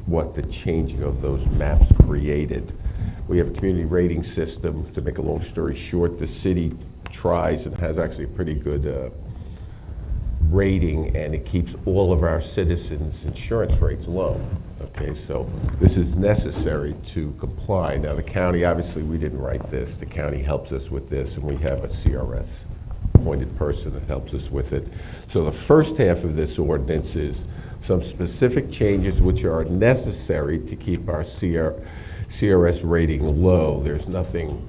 [SPEAKER 6] what the changing of those maps created. We have a community rating system. To make a long story short, the city tries and has actually a pretty good rating, and it keeps all of our citizens' insurance rates low. Okay, so this is necessary to comply. Now, the county, obviously, we didn't write this. The county helps us with this, and we have a CRS appointed person that helps us with it. So the first half of this ordinance is some specific changes which are necessary to keep our CRS rating low. There's nothing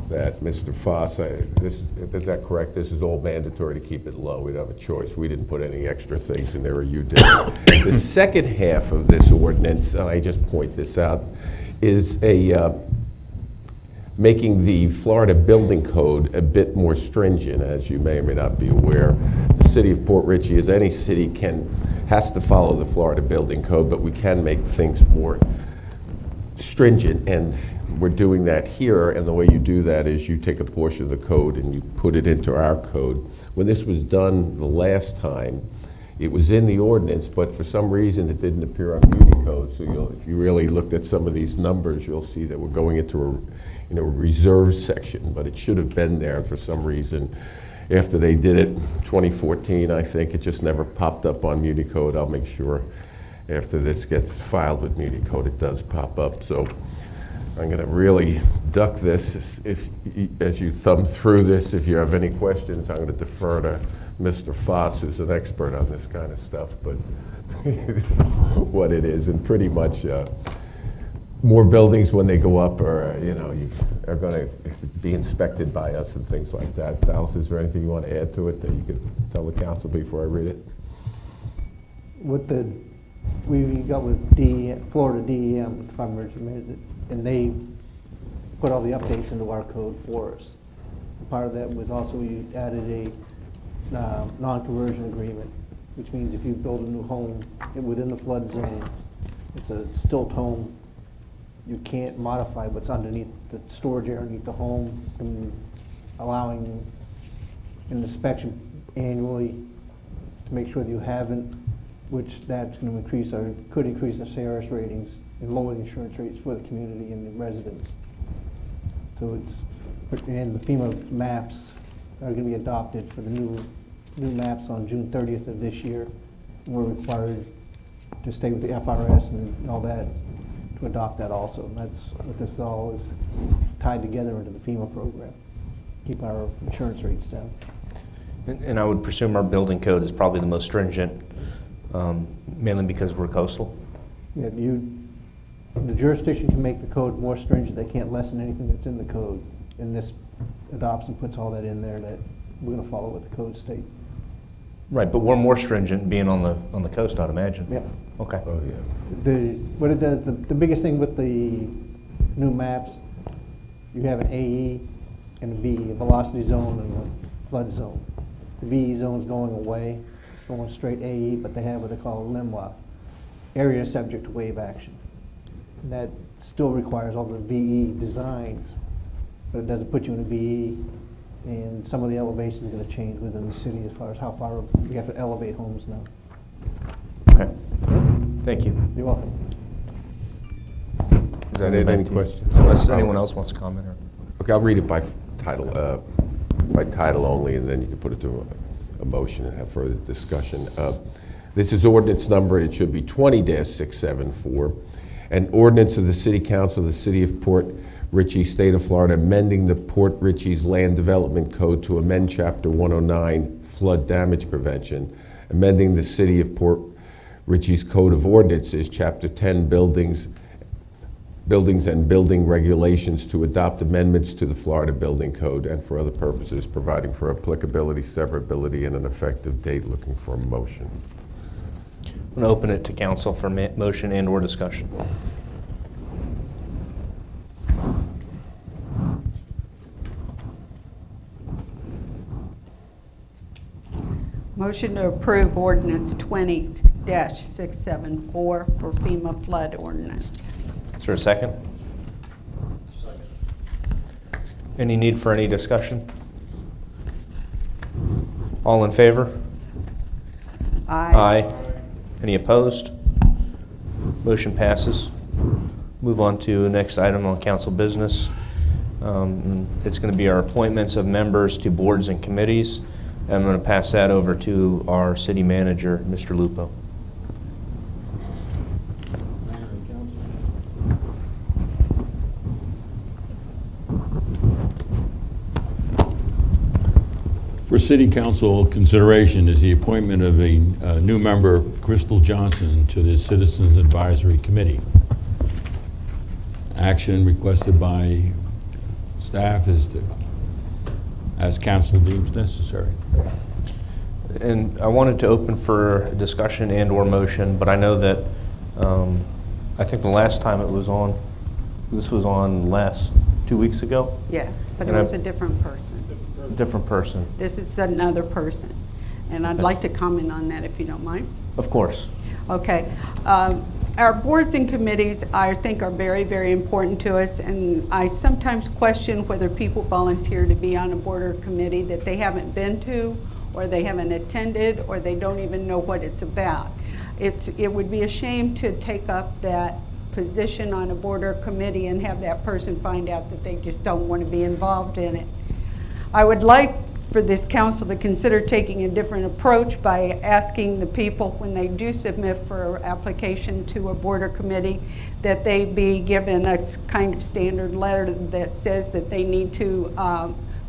[SPEAKER 6] that Mr. Foss, is that correct? This is all mandatory to keep it low. We don't have a choice. We didn't put any extra things in there, or you did. The second half of this ordinance, and I just point this out, is making the Florida Building Code a bit more stringent. As you may or may not be aware, the city of Port Richey, as any city, has to follow the Florida Building Code, but we can make things more stringent, and we're doing that here. And the way you do that is you take a portion of the code and you put it into our code. When this was done the last time, it was in the ordinance, but for some reason it didn't appear on Unicode. So if you really looked at some of these numbers, you'll see that we're going into a reserve section, but it should have been there. And for some reason, after they did it, 2014, I think, it just never popped up on Unicode. I'll make sure after this gets filed with Unicode, it does pop up. So I'm going to really duck this. As you thumb through this, if you have any questions, I'm going to defer to Mr. Foss, who's an expert on this kind of stuff, but what it is, and pretty much more buildings when they go up are going to be inspected by us and things like that. Dallas, is there anything you want to add to it that you could tell the council before I read it?
[SPEAKER 16] We got with Florida DEM, with the Fire Emergency Management, and they put all the updates into our code for us. Part of that was also we added a non-conversion agreement, which means if you build a new home within the flood zone, it's a stilt home, you can't modify what's underneath the storage area underneath the home, and allowing an inspection annually to make sure that you haven't, which that's going to could increase our CRS ratings and lower the insurance rates for the community and the residents. So and the FEMA maps are going to be adopted for the new maps on June 30th of this year. We're required to stay with the FRS and all that to adopt that also. And that's what this all is tied together into the FEMA program. Keep our insurance rates down.
[SPEAKER 3] And I would presume our building code is probably the most stringent, mainly because we're coastal.
[SPEAKER 16] Yeah, the jurisdiction can make the code more stringent. They can't lessen anything that's in the code. And this adopts and puts all that in there that we're going to follow what the code state.
[SPEAKER 3] Right, but we're more stringent being on the coast, I'd imagine.
[SPEAKER 16] Yeah.
[SPEAKER 3] Okay.
[SPEAKER 6] Oh, yeah.
[SPEAKER 16] The biggest thing with the new maps, you have an AE and a VE, a velocity zone and a flood zone. The VE zone is going away. It's going straight AE, but they have what they call LMWA, area subject to wave action. And that still requires all the VE designs, but it doesn't put you in a VE, and some of the elevation is going to change within the city as far as how far we have to elevate homes now.
[SPEAKER 3] Okay. Thank you.
[SPEAKER 16] You're welcome.
[SPEAKER 6] Is that it? Any questions?
[SPEAKER 3] Unless anyone else wants to comment.
[SPEAKER 6] Okay, I'll read it by title only, and then you can put it to a motion and have further discussion. This is ordinance number, it should be 20-674, an ordinance of the City Council of the City of Port Ritchie, State of Florida, amending the Port Ritchie's Land Development Code to amend Chapter 109, Flood Damage Prevention, amending the City of Port Ritchie's Code of Ordinances, Chapter 10, Buildings and Building Regulations, to adopt amendments to the Florida Building Code, and for other purposes, providing for applicability, severability, and an effective date. Looking for a motion.
[SPEAKER 3] I'm going to open it to council for motion and/or discussion.
[SPEAKER 4] Motion to approve ordinance 20-674 for FEMA flood ordinance.
[SPEAKER 3] Is there a second? Any need for any discussion? All in favor?
[SPEAKER 4] Aye.
[SPEAKER 3] Any opposed? Motion passes. Move on to the next item on council business. It's going to be our appointments of members to boards and committees. I'm going to pass that over to our city manager, Mr. Lupo.
[SPEAKER 2] For City Council consideration is the appointment of a new member, Crystal Johnson, to the Citizens Advisory Committee. Action requested by staff is to, as council deems necessary.
[SPEAKER 3] And I wanted to open for discussion and/or motion, but I know that I think the last time it was on, this was on 2 weeks ago?
[SPEAKER 4] Yes, but it
[SPEAKER 3] And
[SPEAKER 4] was a different person.
[SPEAKER 3] Different person.
[SPEAKER 4] This is another person. And I'd like to comment on that if you don't mind.
[SPEAKER 3] Of course.
[SPEAKER 4] Okay. Our boards and committees, I think, are very, very important to us, and I sometimes question whether people volunteer to be on a board or committee that they haven't been to, or they haven't attended, or they don't even know what it's about. It would be a shame to take up that position on a board or committee and have that person find out that they just don't want to be involved in it. I would like for this council to consider taking a different approach by asking the people when they do submit for application to a board or committee that they be given a kind of standard letter that says that they need to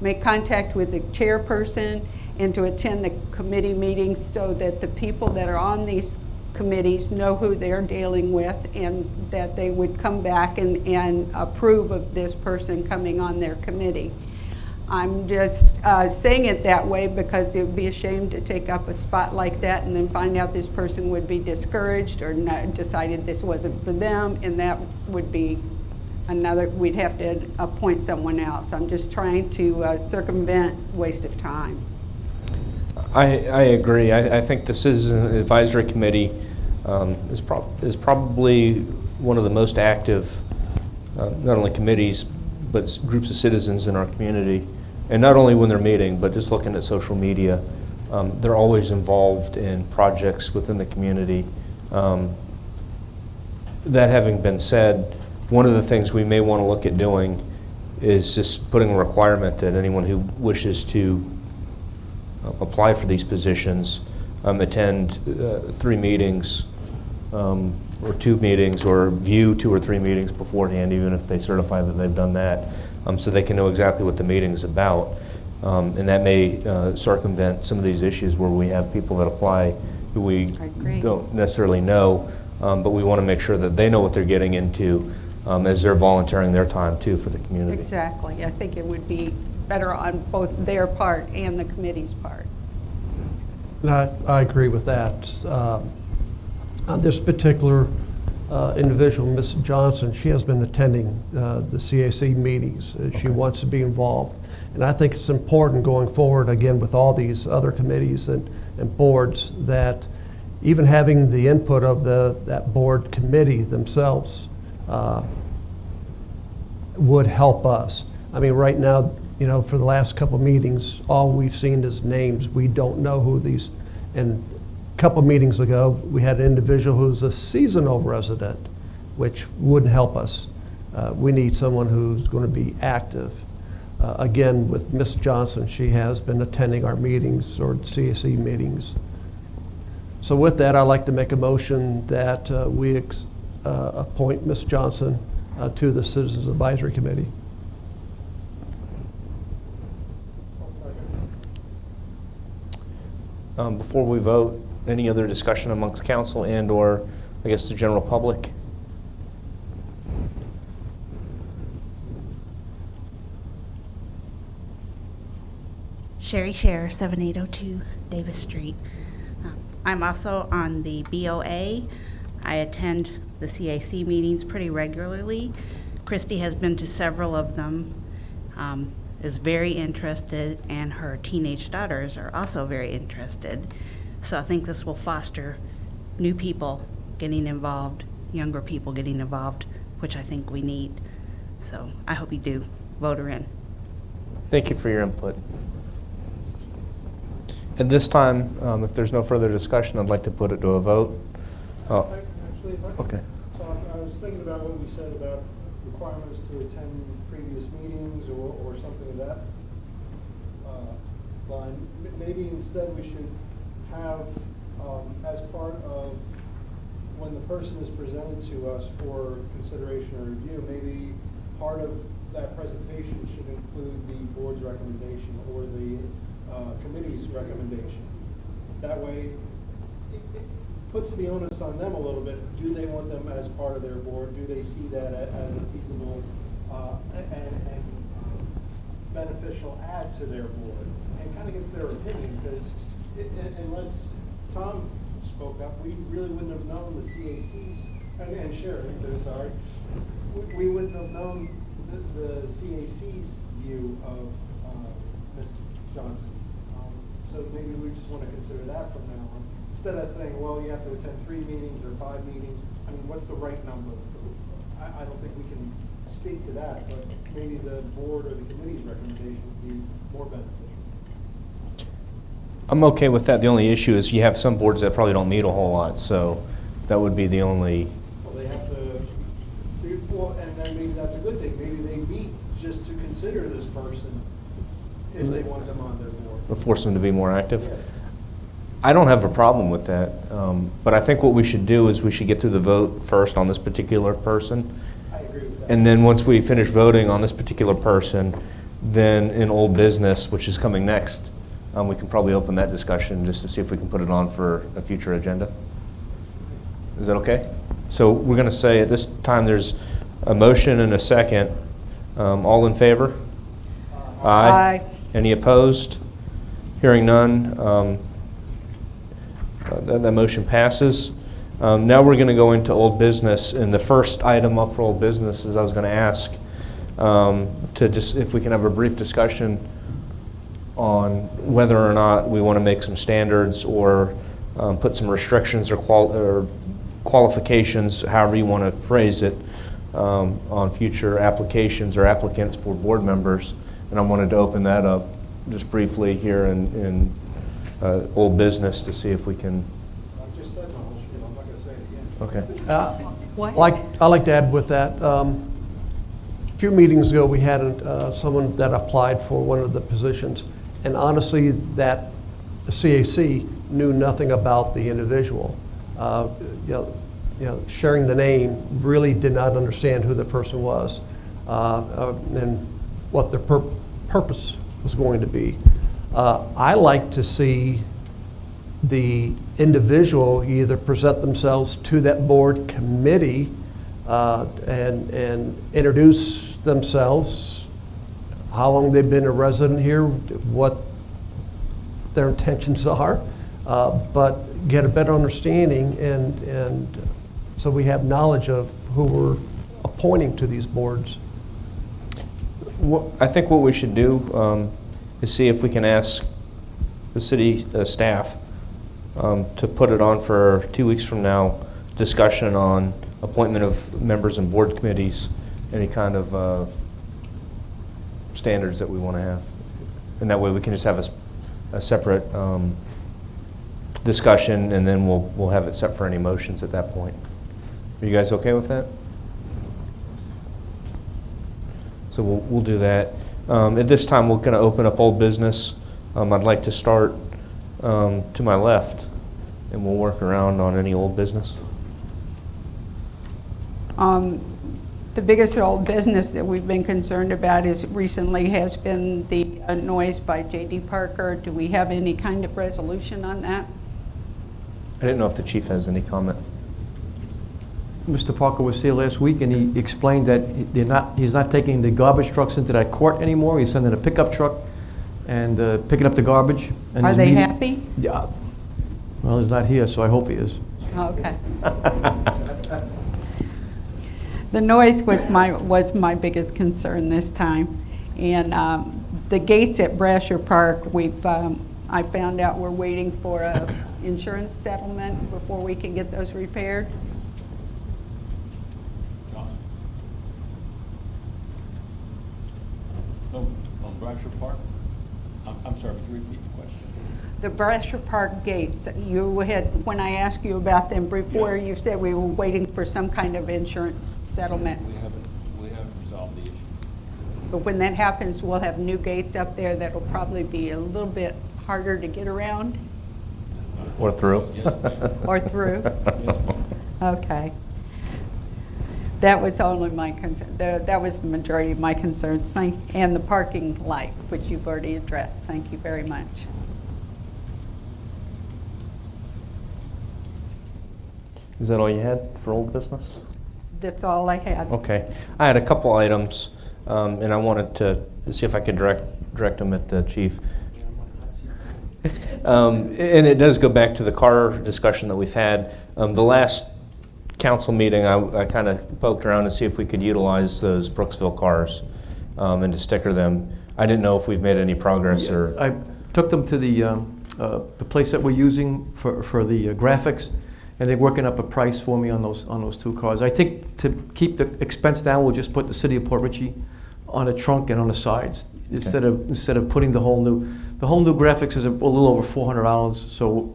[SPEAKER 4] make contact with the chairperson and to attend the committee meetings so that the people that are on these committees know who they're dealing with and that they would come back and approve of this person coming on their committee. I'm just saying it that way because it would be a shame to take up a spot like that and then find out this person would be discouraged or decided this wasn't for them, and that would be another, we'd have to appoint someone else. I'm just trying to circumvent waste of time.
[SPEAKER 3] I agree. I think the Citizen Advisory Committee is probably one of the most active, not only committees, but groups of citizens in our community. And not only when they're meeting, but just looking at social media, they're always involved in projects within the community. That having been said, one of the things we may want to look at doing is just putting a requirement that anyone who wishes to apply for these positions attend 3 meetings or 2 meetings, or view 2 or 3 meetings beforehand, even if they certify that they've done that, so they can know exactly what the meeting is about. And that may circumvent some of these issues where we have people that apply who we don't necessarily know, but we want to make sure that they know what they're getting into as they're volunteering their time too for the community.
[SPEAKER 4] Exactly. I think it would be better on both their part and the committee's part.
[SPEAKER 8] And I agree with that. On this particular individual, Ms. Johnson, she has been attending the CAC meetings. She wants to be involved. And I think it's important going forward, again, with all these other committees and boards, that even having the input of that board committee themselves would help us. I mean, right now, you know, for the last couple meetings, all we've seen is names. We don't know who these, and a couple meetings ago, we had an individual who's a seasonal resident, which wouldn't help us. We need someone who's going to be active. Again, with Ms. Johnson, she has been attending our meetings or CAC meetings. So with that, I'd like to make a motion that we appoint Ms. Johnson to the Citizens Advisory Committee.
[SPEAKER 3] Before we vote, any other discussion amongst council and/or, I guess, the general public?
[SPEAKER 17] Sherry Scher, 7802 Davis Street. I'm also on the BOA. I attend the CAC meetings pretty regularly. Christy has been to several of them, is very interested, and her teenage daughters are also very interested. So I think this will foster new people getting involved, younger people getting involved, which I think we need. So I hope you do vote her in.
[SPEAKER 3] Thank you for your input. At this time, if there's no further discussion, I'd like to put it to a vote. Oh,
[SPEAKER 5] Actually, if I
[SPEAKER 3] okay.
[SPEAKER 5] So I was thinking about what we said about requirements to attend previous meetings or something of that line. Maybe instead we should have, as part of when the person is presented to us for consideration or review, maybe part of that presentation should include the board's recommendation or the committee's recommendation. That way, it puts the onus on them a little bit. Do they want them as part of their board? Do they see that as a feasible and beneficial add to their board? And kind of gets their opinion, because unless Tom spoke up, we really wouldn't have known the CAC's, and Sharon, too, sorry, we wouldn't have known the CAC's view of Ms. Johnson. So maybe we just want to consider that from now on. Instead of saying, well, you have to attend 3 meetings or 5 meetings, I mean, what's the right number? I don't think we can speak to that, but maybe the board or the committee's recommendation would be more beneficial.
[SPEAKER 3] I'm okay with that. The only issue is you have some boards that probably don't meet a whole lot, so that would be the only.
[SPEAKER 5] Well, they have to, well, and then maybe that's a good thing. Maybe they meet just to consider this person if they want them on their board.
[SPEAKER 3] Force them to be more active. I don't have a problem with that, but I think what we should do is we should get through the vote first on this particular person.
[SPEAKER 5] I agree with that.
[SPEAKER 3] And then once we finish voting on this particular person, then in old business, which is coming next, we can probably open that discussion just to see if we can put it on for a future agenda. Is that okay? So we're going to say at this time there's a motion and a second. All in favor?
[SPEAKER 4] Aye.
[SPEAKER 3] Any opposed? Hearing none, that motion passes. Now we're going to go into old business, and the first item up for old business is I was going to ask to just if we can have a brief discussion on whether or not we want to make some standards or put some restrictions or qualifications, however you want to phrase it, on future applications or applicants for board members. And I wanted to open that up just briefly here in old business to see if we can.
[SPEAKER 5] I just said my whole spiel. I'm not going to say it again.
[SPEAKER 3] Okay.
[SPEAKER 8] I'd like to add with that, a few meetings ago, we had someone that applied for one of the positions, and honestly, that CAC knew nothing about the individual. Sharing the name, really did not understand who the person was and what their purpose was going to be. I like to see the individual either present themselves to that board committee and introduce themselves, how long they've been a resident here, what their intentions are, but get a better understanding and so we have knowledge of who we're appointing to these boards.
[SPEAKER 3] I think what we should do is see if we can ask the city staff to put it on for 2 weeks from now, discussion on appointment of members and board committees, any kind of standards that we want to have. And that way we can just have a separate discussion, and then we'll have it set for any motions at that point. Are you guys okay with that? So we'll do that. At this time, we're going to open up old business. I'd like to start to my left, and we'll work around on any old business.
[SPEAKER 4] The biggest old business that we've been concerned about recently has been the noise by J.D. Parker. Do we have any kind of resolution on that?
[SPEAKER 3] I didn't know if the chief has any comment.
[SPEAKER 14] Mr. Parker was here last week, and he explained that he's not taking the garbage trucks into that court anymore. He's sending a pickup truck and picking up the garbage. And
[SPEAKER 4] Are
[SPEAKER 14] he's
[SPEAKER 4] they
[SPEAKER 14] meeting-
[SPEAKER 4] happy?
[SPEAKER 14] Yeah. Well, he's not here, so I hope he is.
[SPEAKER 4] Okay. The noise was my biggest concern this time. And the gates at Brasher Park, I found out we're waiting for a insurance settlement before we can get those repaired.
[SPEAKER 2] On Brasher Park? I'm sorry, could you repeat the question?
[SPEAKER 4] The Brasher Park gates, when I asked you about them before, you said we were waiting for some kind of insurance settlement.
[SPEAKER 2] We haven't resolved the issue.
[SPEAKER 4] But when that happens, we'll have new gates up there that'll probably be a little bit harder to get around
[SPEAKER 3] Or through?
[SPEAKER 4] or through.
[SPEAKER 2] Yes, ma'am.
[SPEAKER 4] Okay. That was only my concern. That was the majority of my concerns. And the parking light, which you've already addressed. Thank you very much.
[SPEAKER 3] Is that all you had for old business?
[SPEAKER 4] That's all I had.
[SPEAKER 3] Okay. I had a couple items, and I wanted to see if I could direct them at the chief. And it does go back to the car discussion that we've had. The last council meeting, I kind of poked around to see if we could utilize those Brooksville cars and to sticker them. I didn't know if we've made any progress or.
[SPEAKER 14] I took them to the place that we're using for the graphics, and they're working up a price for me on those two cars. I think to keep the expense down, we'll just put the City of Port Richey on the trunk and on the sides instead of putting the whole new graphics is a little over $400. So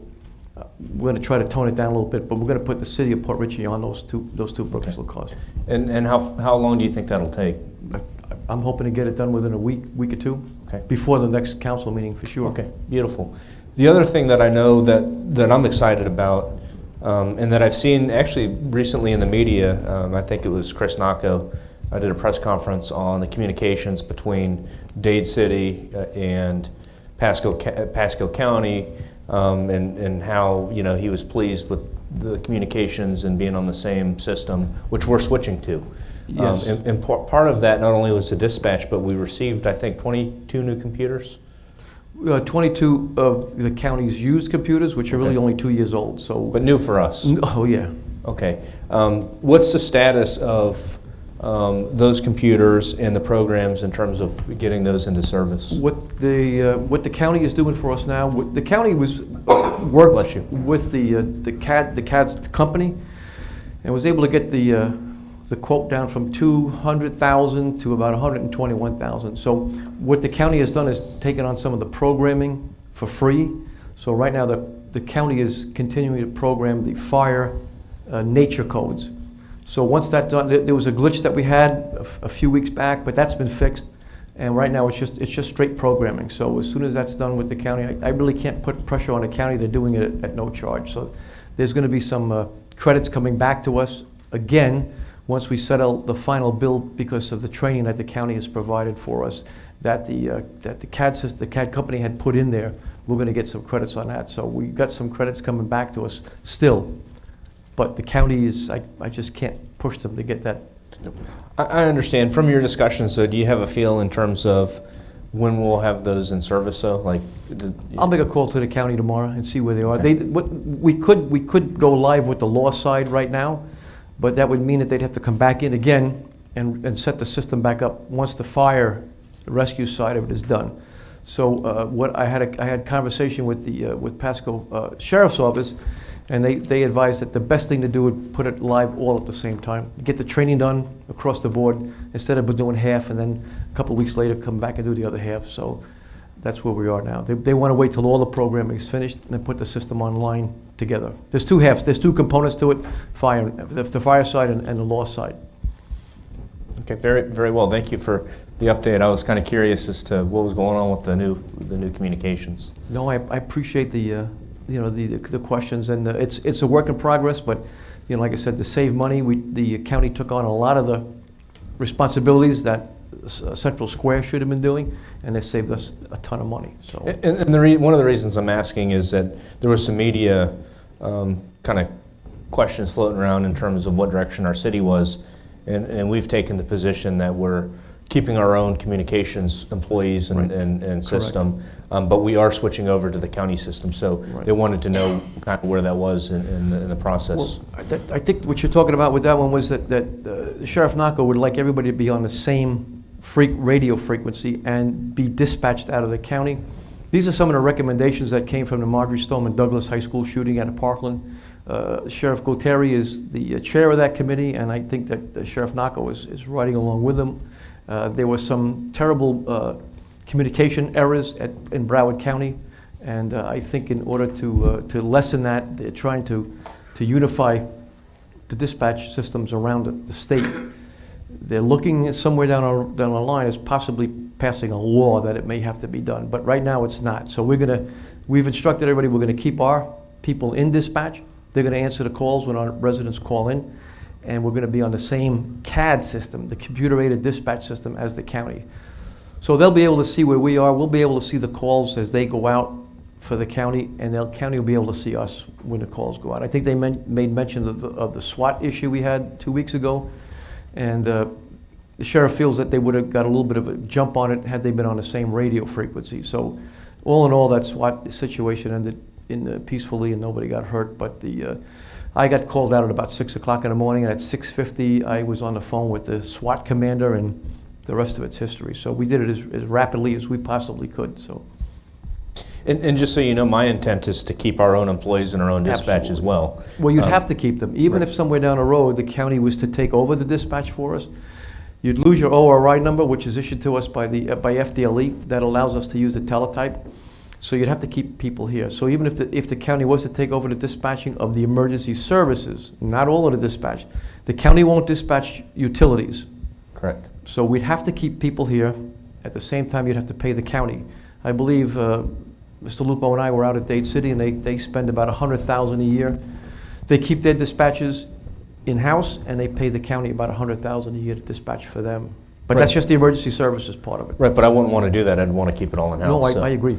[SPEAKER 14] we're going to try to tone it down a little bit, but we're going to put the City of Port Richey on those two Brooksville cars.
[SPEAKER 3] And how long do you think that'll take?
[SPEAKER 14] I'm hoping to get it done within a week or two.
[SPEAKER 3] Okay.
[SPEAKER 14] Before the next council meeting for sure.
[SPEAKER 3] Okay, beautiful. The other thing that I know that I'm excited about, and that I've seen actually recently in the media, I think it was Chris Nacco, I did a press conference on the communications between Dade City and Pasco County, and how he was pleased with the communications and being on the same system, which we're switching to.
[SPEAKER 14] Yes.
[SPEAKER 3] And part of that not only was the dispatch, but we received, I think, 22 new computers.
[SPEAKER 14] 22 of the county's used computers, which are really only 2 years old. So,
[SPEAKER 3] but new for us.
[SPEAKER 14] Oh yeah.
[SPEAKER 3] Okay. What's the status of those computers and the programs in terms of getting those into service?
[SPEAKER 14] What the county is doing for us now, the county was worked with the CAD company, and was able to get the quote down from $200,000 to about $121,000. So what the county has done is taken on some of the programming for free. So right now the county is continuing to program the fire nature codes. So once that's done, there was a glitch that we had a few weeks back, but that's been fixed. And right now it's just straight programming. So as soon as that's done with the county, I really can't put pressure on the county. They're doing it at no charge. So there's going to be some credits coming back to us again once we settle the final bill because of the training that the county has provided for us that the CAD company had put in there. We're going to get some credits on that. So we got some credits coming back to us still. But the county is, I just can't push them to get that.
[SPEAKER 3] I understand. From your discussions, so do you have a feel in terms of when we'll have those in service? So,
[SPEAKER 14] I'll make a call to the county tomorrow and see where they are. We could go live with the law side right now, but that would mean that they'd have to come back in again and set the system back up once the fire rescue side of it is done. So what I had conversation with the with Pasco Sheriff's Office. And they advised that the best thing to do would put it live all at the same time. Get the training done across the board instead of doing half and then a couple of weeks later come back and do the other half. So that's where we are now. They want to wait till all the programming is finished and then put the system online together. There's two halves. There's two components to it, the fire side and the law side.
[SPEAKER 3] Okay, very, very well. Thank you for the update. I was kind of curious as to what was going on with the new communications.
[SPEAKER 14] No, I appreciate the questions, and it's a work in progress. But like I said, to save money, the county took on a lot of responsibilities that Central Square should have been doing, and they saved us a ton of money, so.
[SPEAKER 3] And one of the reasons I'm asking is that there was some media kind of questions floating around in terms of what direction our city was, and we've taken the position that we're keeping our own communications employees and system, but we are switching over to the county system, so they wanted to know kind of where that was in the process.
[SPEAKER 14] Well, I think what you're talking about with that one was that Sheriff Naco would like everybody to be on the same radio frequency and be dispatched out of the county. These are some of the recommendations that came from the Marjorie Stoneman Douglas High School shooting at Parkland. Sheriff Gualtieri is the chair of that committee, and I think that Sheriff Naco is riding along with them. There were some terrible communication errors in Broward County, and I think in order to lessen that, they're trying to unify the dispatch systems around the state. They're looking somewhere down the line as possibly passing a law that it may have to be done, but right now it's not. So we've instructed everybody we're going to keep our people in dispatch. They're going to answer the calls when our residents call in, and we're going to be on the same CAD system, the computer-aided dispatch system, as the county. So they'll be able to see where we are. We'll be able to see the calls as they go out for the county, and the county will be able to see us when the calls go out. I think they made mention of the SWAT issue we had 2 weeks ago, and the sheriff feels that they would have got a little bit of a jump on it had they been on the same radio frequency. So all in all, that SWAT situation ended peacefully and nobody got hurt, but I got called out at about 6 o'clock in the morning, and at 6:50 I was on the phone with the SWAT commander, and the rest of it's history. So we did it as rapidly as we possibly could. So.
[SPEAKER 3] And just so you know, my intent is to keep our own employees in our own dispatch as well.
[SPEAKER 14] Well, you'd have to keep them. Even if somewhere down the road the county was to take over the dispatch for us, you'd lose your ORI number, which is issued to us by FDLE. That allows us to use the teletype. So you'd have to keep people here. So even if the county was to take over the dispatching of the emergency services, not all of the dispatch, the county won't dispatch utilities.
[SPEAKER 3] Correct.
[SPEAKER 14] So we'd have to keep people here. At the same time, you'd have to pay the county. I believe Mr. Lupo and I were out at Dade City, and they spend about $100,000 a year. They keep their dispatches in-house, and they pay the county about $100,000 a year to dispatch for them. But that's just the emergency services part of it.
[SPEAKER 3] Right, but I wouldn't want to do that. I'd want to keep it all in-house.
[SPEAKER 14] No, I agree.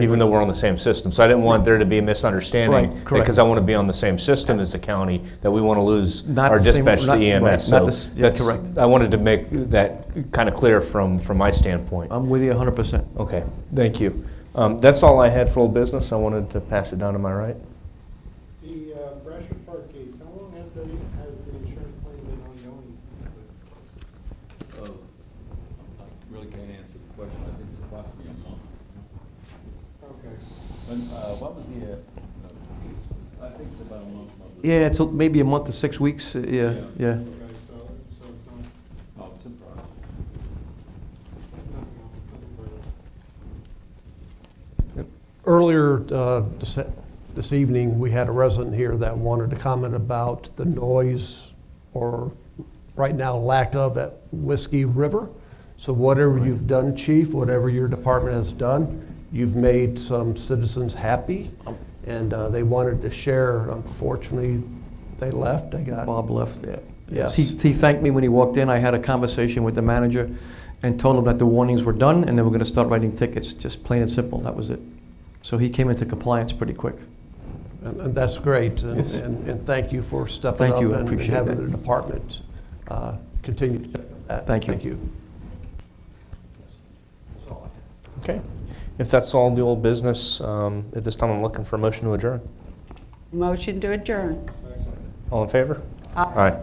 [SPEAKER 3] Even though we're on the same system. So I didn't want there to be a misunderstanding.
[SPEAKER 14] Right, correct.
[SPEAKER 3] Because I want to be on the same system as the county, that we want to lose
[SPEAKER 14] Not
[SPEAKER 3] our
[SPEAKER 14] the same-
[SPEAKER 3] dispatch
[SPEAKER 14] not-
[SPEAKER 3] to EMS.
[SPEAKER 14] right,
[SPEAKER 3] So
[SPEAKER 14] not the yeah,
[SPEAKER 3] that's,
[SPEAKER 14] correct.
[SPEAKER 3] I wanted to make that kind of clear from my standpoint.
[SPEAKER 14] I'm with you 100%.
[SPEAKER 3] Okay, thank you. That's all I had for old business. I wanted to pass it down to my right.
[SPEAKER 5] The Brasher Park case, how long has the insurance claim been ongoing?
[SPEAKER 2] I really can't answer the question. I think it's approximately a month.
[SPEAKER 5] Okay.
[SPEAKER 2] What was the piece? I think it's about a month.
[SPEAKER 14] Yeah, it's maybe a month to 6 weeks. Yeah.
[SPEAKER 5] Okay, so it's not.
[SPEAKER 2] Oh, it's in progress.
[SPEAKER 8] Earlier this evening, we had a resident here that wanted to comment about the noise, or right now lack of, at Whiskey River. So whatever you've done, Chief, whatever your department has done, you've made some citizens happy, and they wanted to share. Unfortunately, they left.
[SPEAKER 14] Bob left, yeah.
[SPEAKER 8] Yes.
[SPEAKER 14] He thanked me when he walked in. I had a conversation with the manager and told him that the warnings were done and they were going to start writing tickets, just plain and simple. That was it. So he came into compliance pretty quick.
[SPEAKER 8] And that's great, and thank you for stepping
[SPEAKER 14] Thank you, I
[SPEAKER 8] up and
[SPEAKER 14] appreciate
[SPEAKER 8] having
[SPEAKER 14] that.
[SPEAKER 8] the department continue to do that.
[SPEAKER 14] Thank you.
[SPEAKER 8] Thank you.
[SPEAKER 3] Okay. If that's all the old business, at this time I'm looking for a motion to adjourn.
[SPEAKER 4] Motion to adjourn.
[SPEAKER 3] All in favor? Aye.